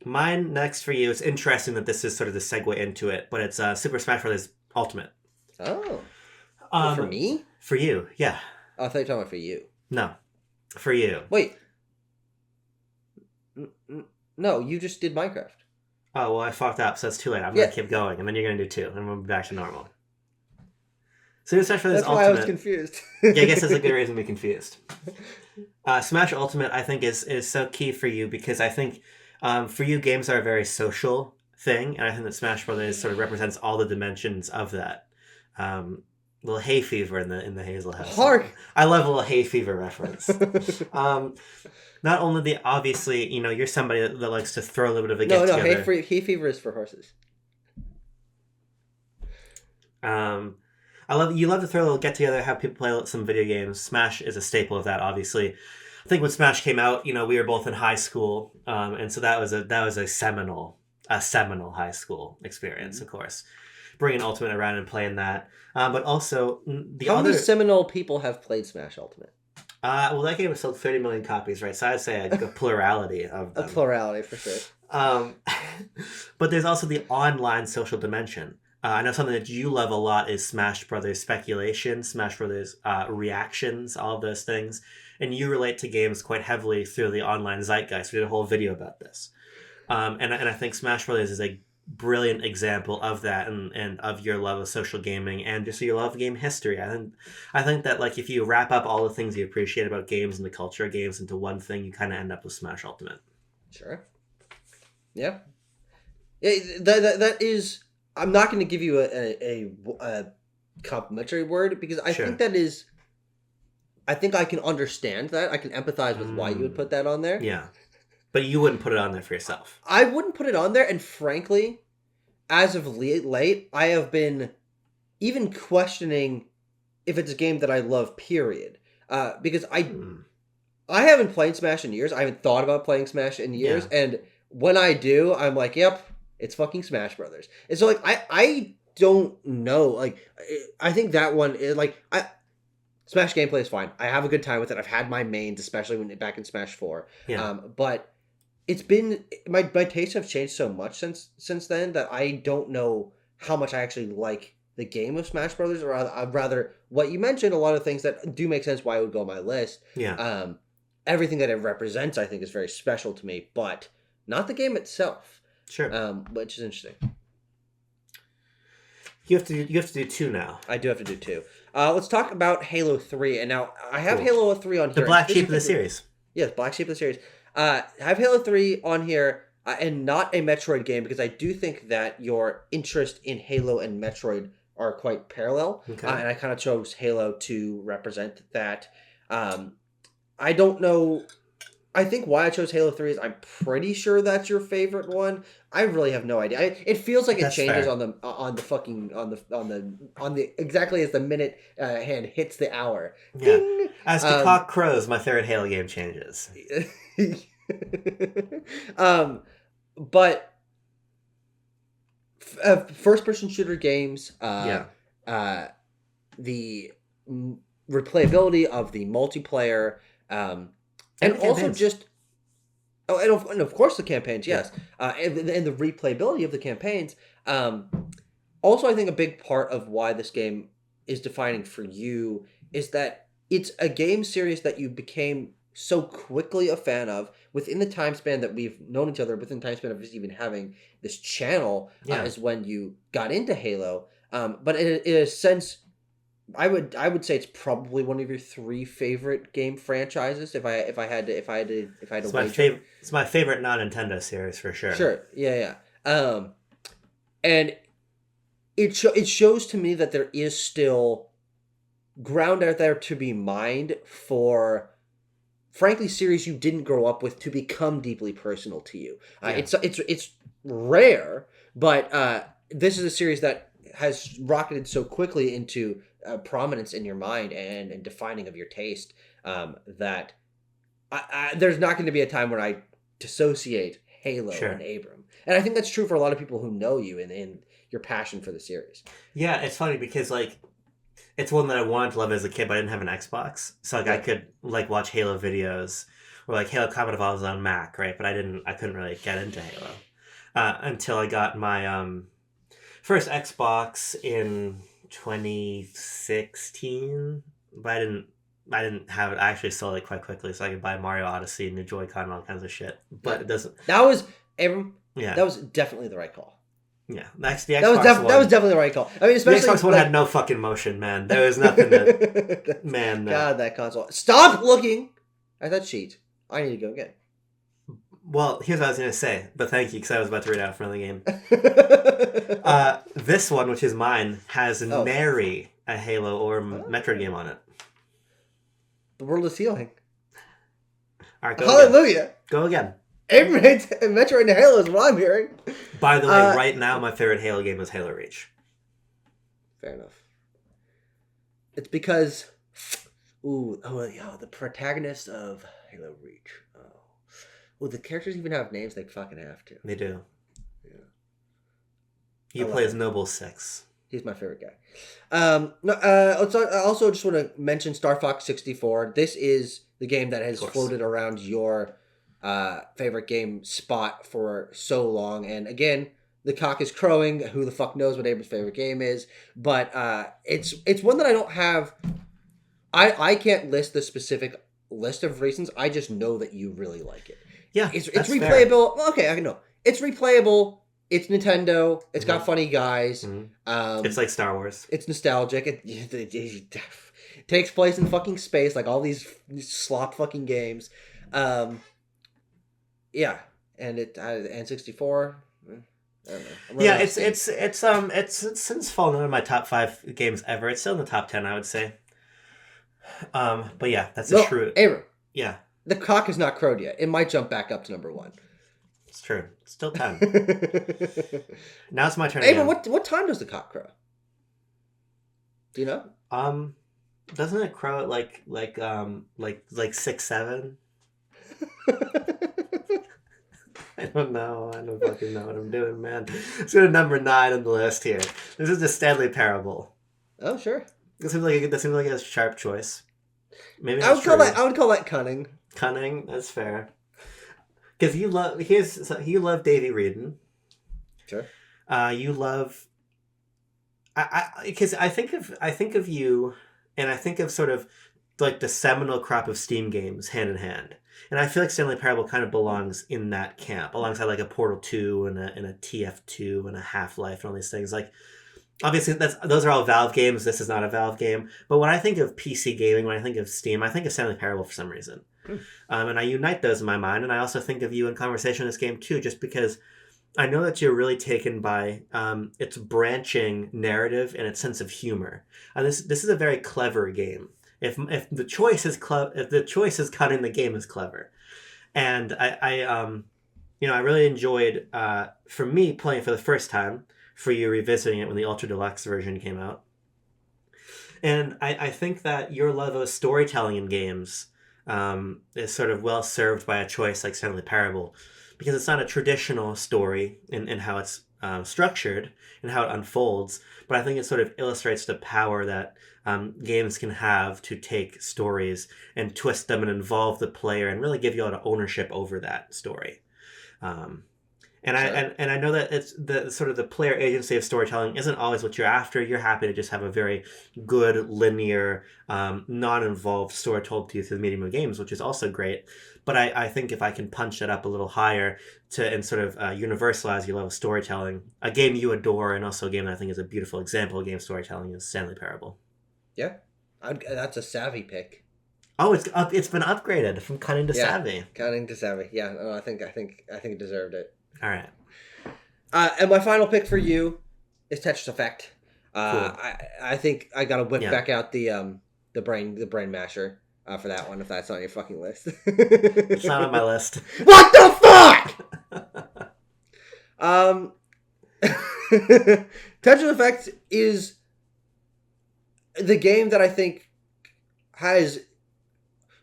Mine next for you. It's interesting that this is sort of the segue into it, but it's Super Smash Bros. Ultimate. Oh. For me? For you, yeah. Oh, I thought you were talking about for you. No. For you. Wait. No, you just did Minecraft. Oh, well, I fucked up, so it's too late. I'm going to keep going, and then you're going to do 2, and we'll be back to normal. Super Smash Bros. That's Ultimate. why I was confused. Yeah, I guess that's a good reason to be confused. Smash Ultimate, I think, is so key for you, because I think for you, games are a very social thing, and I think that Smash Bros. Sort of represents all the dimensions of that. Little hay fever in the Hazel house. Hark! I love a little hay fever reference. Not only obviously, you're somebody that likes to throw a little bit of a get together. No, hay fever is for horses. You love to throw a little get together, have people play some video games. Smash is a staple of that, obviously. I think when Smash came out, we were both in high school, and so that was a seminal high school experience, of course. Bringing Ultimate around and playing that, but also how many seminal people have played Smash Ultimate? Well, that game sold 30 million copies, right? So I'd say a plurality of them. A plurality for sure. But there's also the online social dimension. I know something that you love a lot is Smash Brothers speculation, Smash Brothers reactions, all of those things. And you relate to games quite heavily through the online zeitgeist. We did a whole video about this. And I think Smash Brothers is a brilliant example of that and of your love of social gaming and just your love of game history. I think that like if you wrap up all the things you appreciate about games and the culture of games into one thing, you kind of end up with Smash Ultimate. Sure. Yeah. That is... I'm not going to give you a complimentary word because I think that is... I think I can understand that. I can empathize with why you would put that on there. Yeah. But you wouldn't put it on there for yourself. I wouldn't put it on there. And frankly, as of late, I have been even questioning if it's a game that I love, period. Because I haven't played Smash in years. I haven't thought about playing Smash in years. Yeah. And when I do, I'm like, yep, it's fucking Smash Brothers. And so, like, I don't know. Like, I think that one is, like... Smash gameplay is fine. I have a good time with it. I've had my mains, especially when back in Smash 4. Yeah. But it's been my tastes have changed so much since then that I don't know how much I actually like the game of Smash Brothers, or rather what you mentioned. A lot of things that do make sense why it would go on my list. Yeah. Everything that it represents, I think, is very special to me, but not the game itself. Sure. Which is interesting. You have to do 2 now. I do have to do 2. Let's talk about Halo 3. And now I have Halo 3 on here. The black sheep of the series. Yes, black sheep of the series. I have Halo 3 on here and not a Metroid game because I do think that your interest in Halo and Metroid are quite parallel. Okay. And I kind of chose Halo to represent that. I don't know... I think why I chose Halo 3 is I'm pretty sure that's your favorite one. I really have no idea. It feels like it changes fair. on the exactly as the minute hand hits the hour. Yeah. Ding! As the cock crows, my favorite Halo game changes. But first person shooter games. the replayability of the multiplayer, and also just and of course the campaigns, yes, and the replayability of the campaigns. Also, I think a big part of why this game is defining for you is that it's a game series that you became so quickly a fan of within the time span that we've known each other, within the time span of just even having this channel, is when you got into Halo. But in a sense, I would say it's probably one of your 3 favorite game franchises. If I had to it's my favorite non-Nintendo series for sure. Sure, yeah. And it shows to me that there is still ground out there to be mined for, frankly, series you didn't grow up with to become deeply personal to you. It's rare, but this is a series that has rocketed so quickly into prominence in your mind and defining of your taste, that there's not going to be a time when I dissociate Halo and Abram. And I think that's true for a lot of people who know you and your passion for the series. Yeah, it's funny because it's one that I wanted to love as a kid, but I didn't have an Xbox, so I could watch Halo videos or Halo Combat Evolved on Mac, right? But I couldn't really get into Halo until I got my first Xbox in 2016. But I didn't have it. I actually sold it quite quickly, so I could buy Mario Odyssey, New Joy-Con, and all kinds of shit. But it doesn't. That was Abram. Yeah, that was definitely the right call. Yeah, that's the Xbox One. That was definitely the right call. I mean, especially the Xbox One had no fucking motion, man. There was nothing that... man. God, that console. Stop looking at that sheet. I need to go again. Well, here's what I was going to say, but thank you, because I was about to read out from the game. This one, which is mine, has nary a Halo or Metroid game on it. The world is healing. All right, go Hallelujah. Again. Go again. Abram hates Metroid and Halo is what I'm hearing. By the way, right now, my favorite Halo game is Halo Reach. Fair enough. It's because... the protagonist of Halo Reach. The characters even have names. They fucking have to. They do. Yeah. You play as Noble 6. He's my favorite guy. I also just want to mention Star Fox 64. This is the game that has floated around your favorite game spot for so long. And again, the cock is crowing. Who the fuck knows what Abram's favorite game is? But it's one that I don't have. I can't list the specific list of reasons. I just know that you really like it. Yeah, it's replayable. Fair. Okay, I know. It's replayable. It's Nintendo. It's got funny guys. Mm-hmm. It's like Star Wars. It's nostalgic. It takes place in fucking space, like all these slop fucking games. Yeah, and N64. I don't know. Yeah, it's since fallen out of my top 5 games ever. It's still in the top 10, I would say. But yeah, that's true. Abram. Yeah. The cock has not crowed yet. It might jump back up to number 1. It's true. It's still 10. Now it's my turn. Abram, what time does the cock crow? Do you know? Doesn't it crow at like 6, 7? I don't know. I don't fucking know what I'm doing, man. Let's go to number 9 on the list here. This is the Stanley Parable. Oh, sure. That seems like a sharp choice. Maybe I would call that cunning. Cunning, that's fair. Because you love Davey Wreden. Sure. You love. Because I think of you, and I think of sort of like the seminal crop of Steam games hand in hand, and I feel like Stanley Parable kind of belongs in that camp, alongside like a Portal 2 and a TF2 and a Half-Life and all these things. Like, obviously, those are all Valve games. This is not a Valve game. But when I think of PC gaming, when I think of Steam, I think of Stanley Parable for some reason. And I unite those in my mind. And I also think of you in conversation in this game, too, just because I know that you're really taken by its branching narrative and its sense of humor. And this is a very clever game. If the choice is cutting, the game is clever. And I really enjoyed, for me, playing for the first time, for you revisiting it when the Ultra Deluxe version came out. And I think that your love of storytelling in games is sort of well served by a choice like Stanley Parable, because it's not a traditional story in how it's structured and how it unfolds, but I think it sort of illustrates the power that games can have to take stories and twist them and involve the player and really give you a lot of ownership over that story. And I know that it's the sort of the player agency of storytelling isn't always what you're after. You're happy to just have a very good, linear, non-involved story told to you through the medium of games, which is also great. But I think if I can punch that up a little higher and sort of universalize your love of storytelling, a game you adore and also a game that I think is a beautiful example of game storytelling is Stanley Parable. Yeah, that's a savvy pick. Oh, it's been upgraded from cunning to savvy. Cunning to savvy. Yeah, no, I think it deserved it. All right. And my final pick for you is Tetris Effect. Cool. I think I gotta whip back out the brain masher for that one if that's on your fucking list. It's not on my list. What the fuck? Tetris Effect is the game that I think has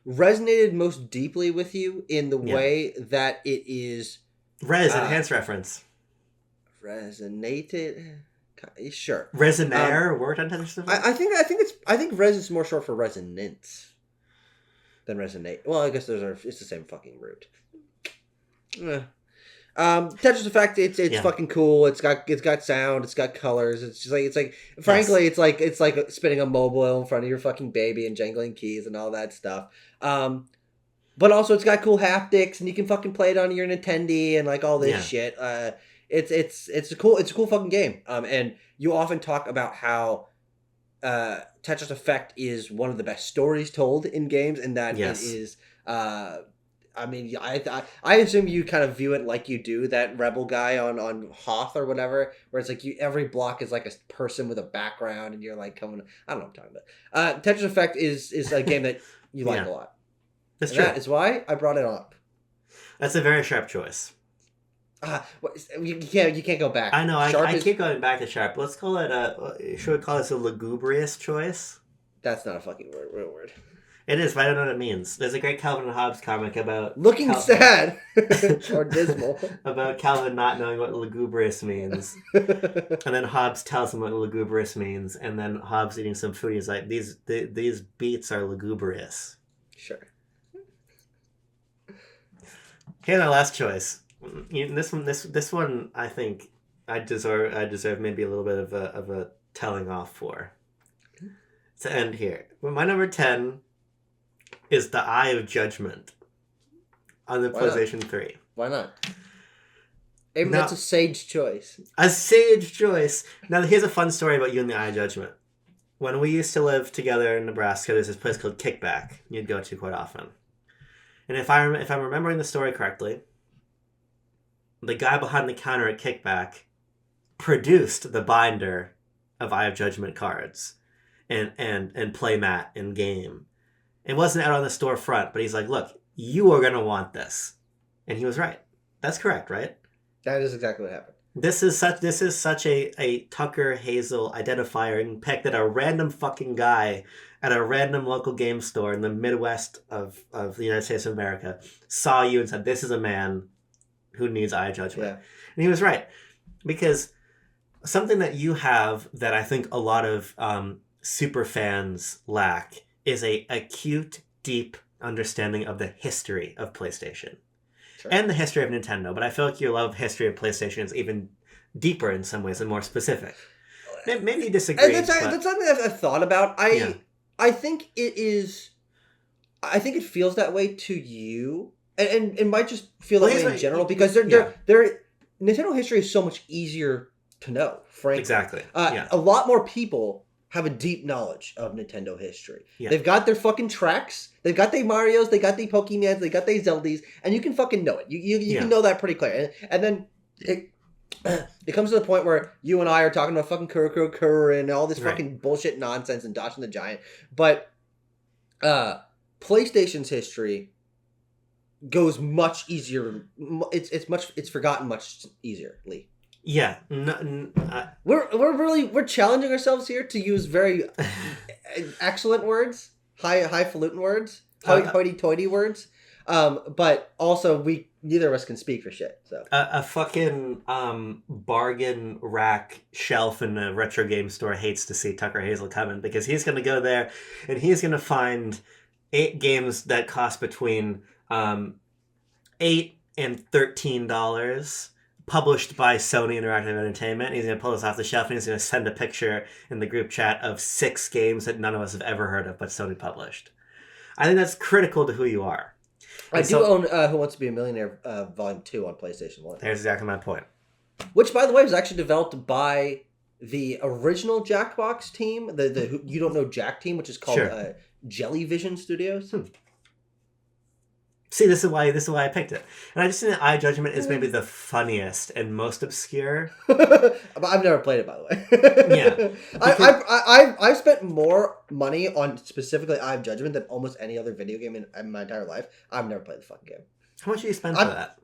resonated most deeply with you in the way that it is enhanced reference. Resonated, sure. Resonator worked on Tetris Effect? I think res is more short for resonance than resonate. Well, I guess it's the same fucking root. Tetris Effect, it's fucking cool. It's got sound. It's got colors. It's like frankly, it's like spinning a mobile in front of your fucking baby and jangling keys and all that stuff. But also it's got cool haptics and you can fucking play it on your Nintendo and like all this shit. It's a cool fucking game. And you often talk about how Tetris Effect is one of the best stories told in games, and that it is. I mean, I assume you kind of view it like you do that Rebel guy on Hoth or whatever, where it's like every block is like a person with a background, and you're like coming. I don't know what I'm talking about. Tetris Effect is a game that you like a lot. That's true. That is why I brought it up. That's a very sharp choice. You can't go back. I know. I keep going back to sharp. Let's call it should we call this a lugubrious choice? That's not a fucking real word. It is, but I don't know what it means. There's a great Calvin and Hobbes comic about looking sad or dismal about Calvin not knowing what lugubrious means, and then Hobbes tells him what lugubrious means, and then Hobbes eating some food. He's like, these beets are lugubrious. Sure. Okay, my last choice. This one, I think I deserve maybe a little bit of a telling off for. To end here, my number 10 is the Eye of Judgment on the PlayStation 3. Why not? That's a sage choice. A sage choice. Now, here's a fun story about you and the Eye of Judgment. When we used to live together in Nebraska, there's this place called Kickback you'd go to quite often. And if I'm remembering the story correctly, the guy behind the counter at Kickback produced the binder of Eye of Judgment cards and playmat and game. It wasn't out on the storefront, but he's like, look, you are going to want this. And he was right. That's correct, right? That is exactly what happened. This is such a Tucker Hazel identifier and pick that a random fucking guy at a random local game store in the Midwest of the United States of America saw you and said, this is a man who needs Eye of Judgment. Yeah. And he was right. Because something that you have that I think a lot of super fans lack is a acute, deep understanding of the history of PlayStation. Sure. And the history of Nintendo. But I feel like your love of history of PlayStation is even deeper in some ways and more specific. Maybe you disagree. That's something I've thought about. I think it is... I think it feels that way to you. And it might just feel that way in general. Because Nintendo history is so much easier to know, frankly. Exactly. A lot more people have a deep knowledge of Nintendo history. Yeah. They've got their fucking tracks. They've got their Marios. They got their Pokemons. They got their Zeldas. And you can fucking know it. You can know that pretty clear. And then it comes to the point where you and I are talking about fucking Kuro and all this fucking bullshit nonsense and Dodging the Giant. But PlayStation's history goes much easier. It's forgotten much easierly. Yeah, we're challenging ourselves here to use very excellent words, highfalutin words, hoity-toity words. But also, neither of us can speak for shit. So a fucking bargain rack shelf in a retro game store hates to see Tucker Hazel coming, because he's going to go there and he's going to find 8 games that cost between $8 and $13, published by Sony Interactive Entertainment. He's going to pull this off the shelf and he's going to send a picture in the group chat of 6 games that none of us have ever heard of, but Sony published. I think that's critical to who you are. I do own Who Wants to Be a Millionaire Volume 2 on PlayStation 1. There's exactly my point. Which, by the way, was actually developed by the original Jackbox team, the You Don't Know Jack team, which is called Jellyvision Studios. See, this is why I picked it. And I just think that Eye Judgment is maybe the funniest and most obscure. I've never played it, by the way. Yeah. I've spent more money on specifically Eye of Judgment than almost any other video game in my entire life. I've never played the fucking game. How much do you spend for that?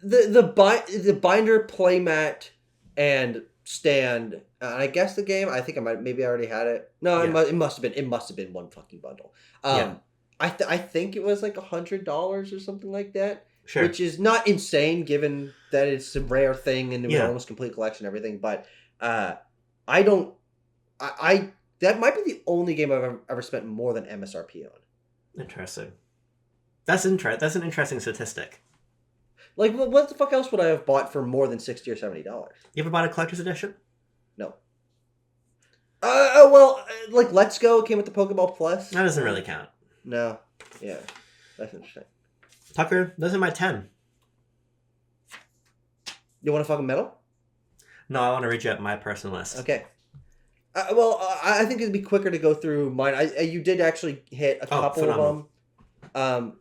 The binder, playmat, and stand. I guess the game. I think maybe I already had it. No, it must have been one fucking bundle. I think it was like $100 or something like that. Sure. Which is not insane given that it's a rare thing and it was almost complete collection and everything. But that might be the only game I've ever spent more than MSRP on. Interesting. That's an interesting statistic. Like, what the fuck else would I have bought for more than $60 or $70? You ever bought a collector's edition? No. Well, like Let's Go came with the Pokeball Plus. That doesn't really count. No. Yeah. That's interesting. Tucker, those are my 10. You want a fucking medal? No, I want to read you up my personal list. Okay. I think it'd be quicker to go through mine. You did actually hit a couple of them.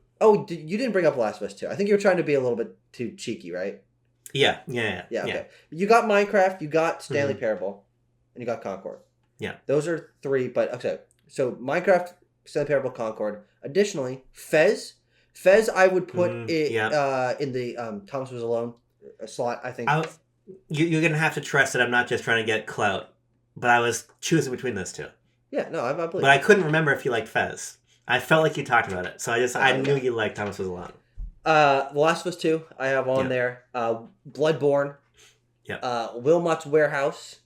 You didn't bring up Last of Us 2. I think you were trying to be a little bit too cheeky, right? Yeah. Okay. Yeah. You got Minecraft, you got Stanley Parable, and you got Concord. Yeah. Those are 3, but okay. So Minecraft, Stanley Parable, Concord. Additionally, Fez. Fez, I would put in the Thomas Was Alone slot, I think. You're going to have to trust that I'm not just trying to get clout, but I was choosing between those 2. Yeah, no, I believe. But I couldn't remember if you liked Fez. I felt like you talked about it, so I knew you liked Thomas Was Alone. The Last of Us 2, I have on there. Bloodborne. Yeah. Wilmot's Warehouse.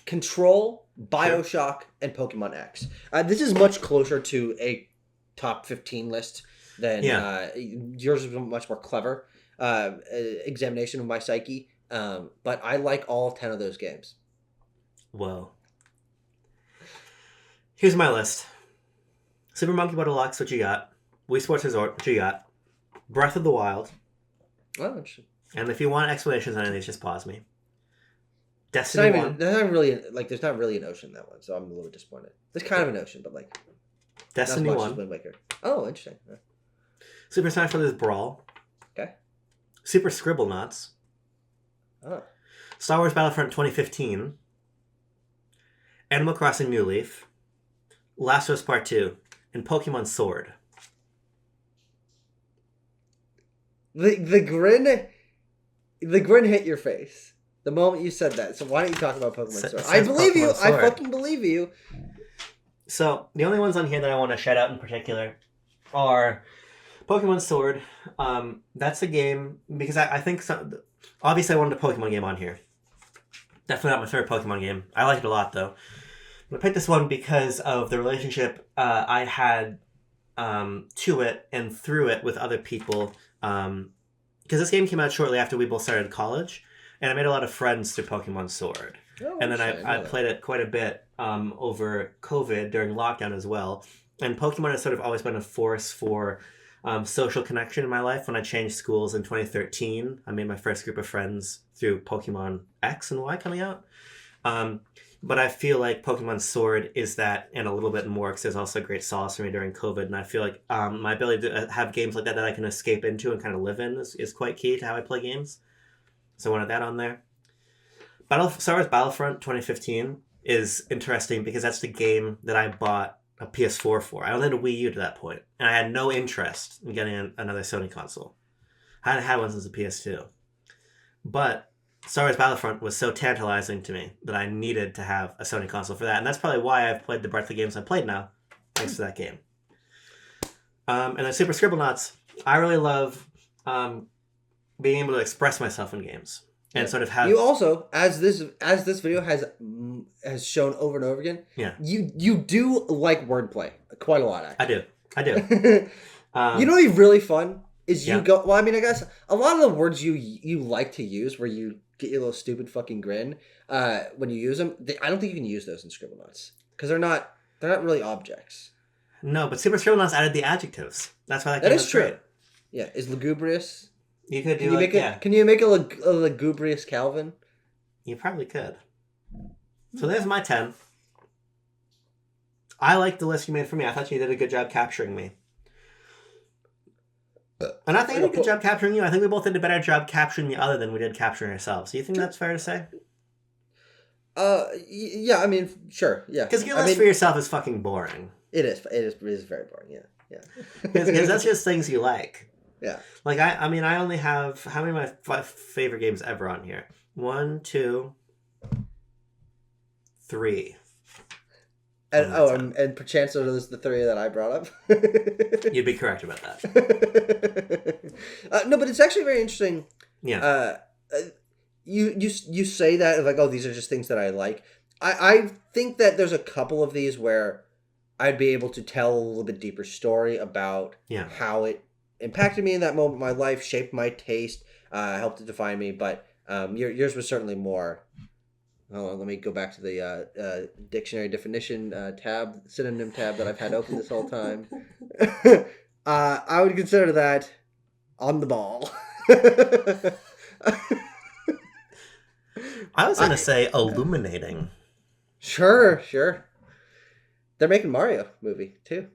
Control, BioShock, and Pokemon X. This is much closer to a top 15 list than yours is much more clever examination of my psyche. But I like all 10 of those games. Whoa. Here's my list. Super Monkey Ball Deluxe, what you got? Wii Sports Resort, what you got? Breath of the Wild. Oh, interesting. And if you want explanations on any of these, just pause me. Destiny 1. There's not really an ocean in that one, so I'm a little disappointed. There's kind of an ocean, but like... Destiny 1. Wind Waker. Oh, interesting. Yeah. Super Smash Bros. Brawl. Okay. Super Scribblenauts. Oh. Star Wars Battlefront 2015. Animal Crossing New Leaf. Last of Us Part 2. And Pokemon Sword. The grin hit your face the moment you said that. So why don't you talk about Pokemon Sword? I believe you. I fucking believe you. So the only ones on here that I want to shout out in particular are Pokemon Sword. That's a game because I think obviously I wanted a Pokemon game on here. Definitely not my favorite Pokemon game. I like it a lot though. I picked this one because of the relationship I had to it and through it with other people. Because this game came out shortly after we both started college, and I made a lot of friends through Pokemon Sword. Oh, and then I played it quite a bit over COVID during lockdown as well. And Pokemon has sort of always been a force for social connection in my life. When I changed schools in 2013, I made my first group of friends through Pokemon X and Y coming out. But I feel like Pokemon Sword is that and a little bit more because there's also a great solace for me during COVID. And I feel like my ability to have games like that I can escape into and kind of live in is quite key to how I play games. So I wanted that on there. Star Wars Battlefront 2015 is interesting because that's the game that I bought a PS4 for. I only had a Wii U to that point, and I had no interest in getting another Sony console. I hadn't had one since the PS2. But Star Wars Battlefront was so tantalizing to me that I needed to have a Sony console for that. And that's probably why I've played the breadth of games I've played now, thanks to that game. And then Super Scribblenauts, I really love being able to express myself in games and sort of have. You also, as this video has shown over and over again, you do like wordplay quite a lot. Actually. I do. You know what'd be really fun is you go. Well, I mean, I guess a lot of the words you like to use, where you get your little stupid fucking grin when you use them. I don't think you can use those in Scribblenauts because they're not really objects. No, but Super Scribblenauts added the adjectives. That's why that is true. Great. Yeah, is lugubrious. You could do. Can you make a lugubrious Calvin? You probably could. So there's my 10. I like the list you made for me. I thought you did a good job capturing me. And I think I did a good job capturing you. I think we both did a better job capturing the other than we did capturing ourselves. Do you think that's fair to say? Yeah, I mean, sure, yeah. Because your list for yourself is fucking boring. It is very boring, yeah. Because that's just things you like. Yeah. Like, I mean, I only have, how many of my 5 favorite games ever on here? 1, 2, 3. And perchance those are the 3 that I brought up. You'd be correct about that. No, but it's actually very interesting. Yeah. You say that, like, oh, these are just things that I like. I think that there's a couple of these where I'd be able to tell a little bit deeper story about how it impacted me in that moment in my life, shaped my taste, helped to define me. But yours was certainly more. Hold on, let me go back to the dictionary definition synonym tab that I've had open this whole time. I would consider that on the ball. I was going to say illuminating. Sure. They're making Mario movie, too.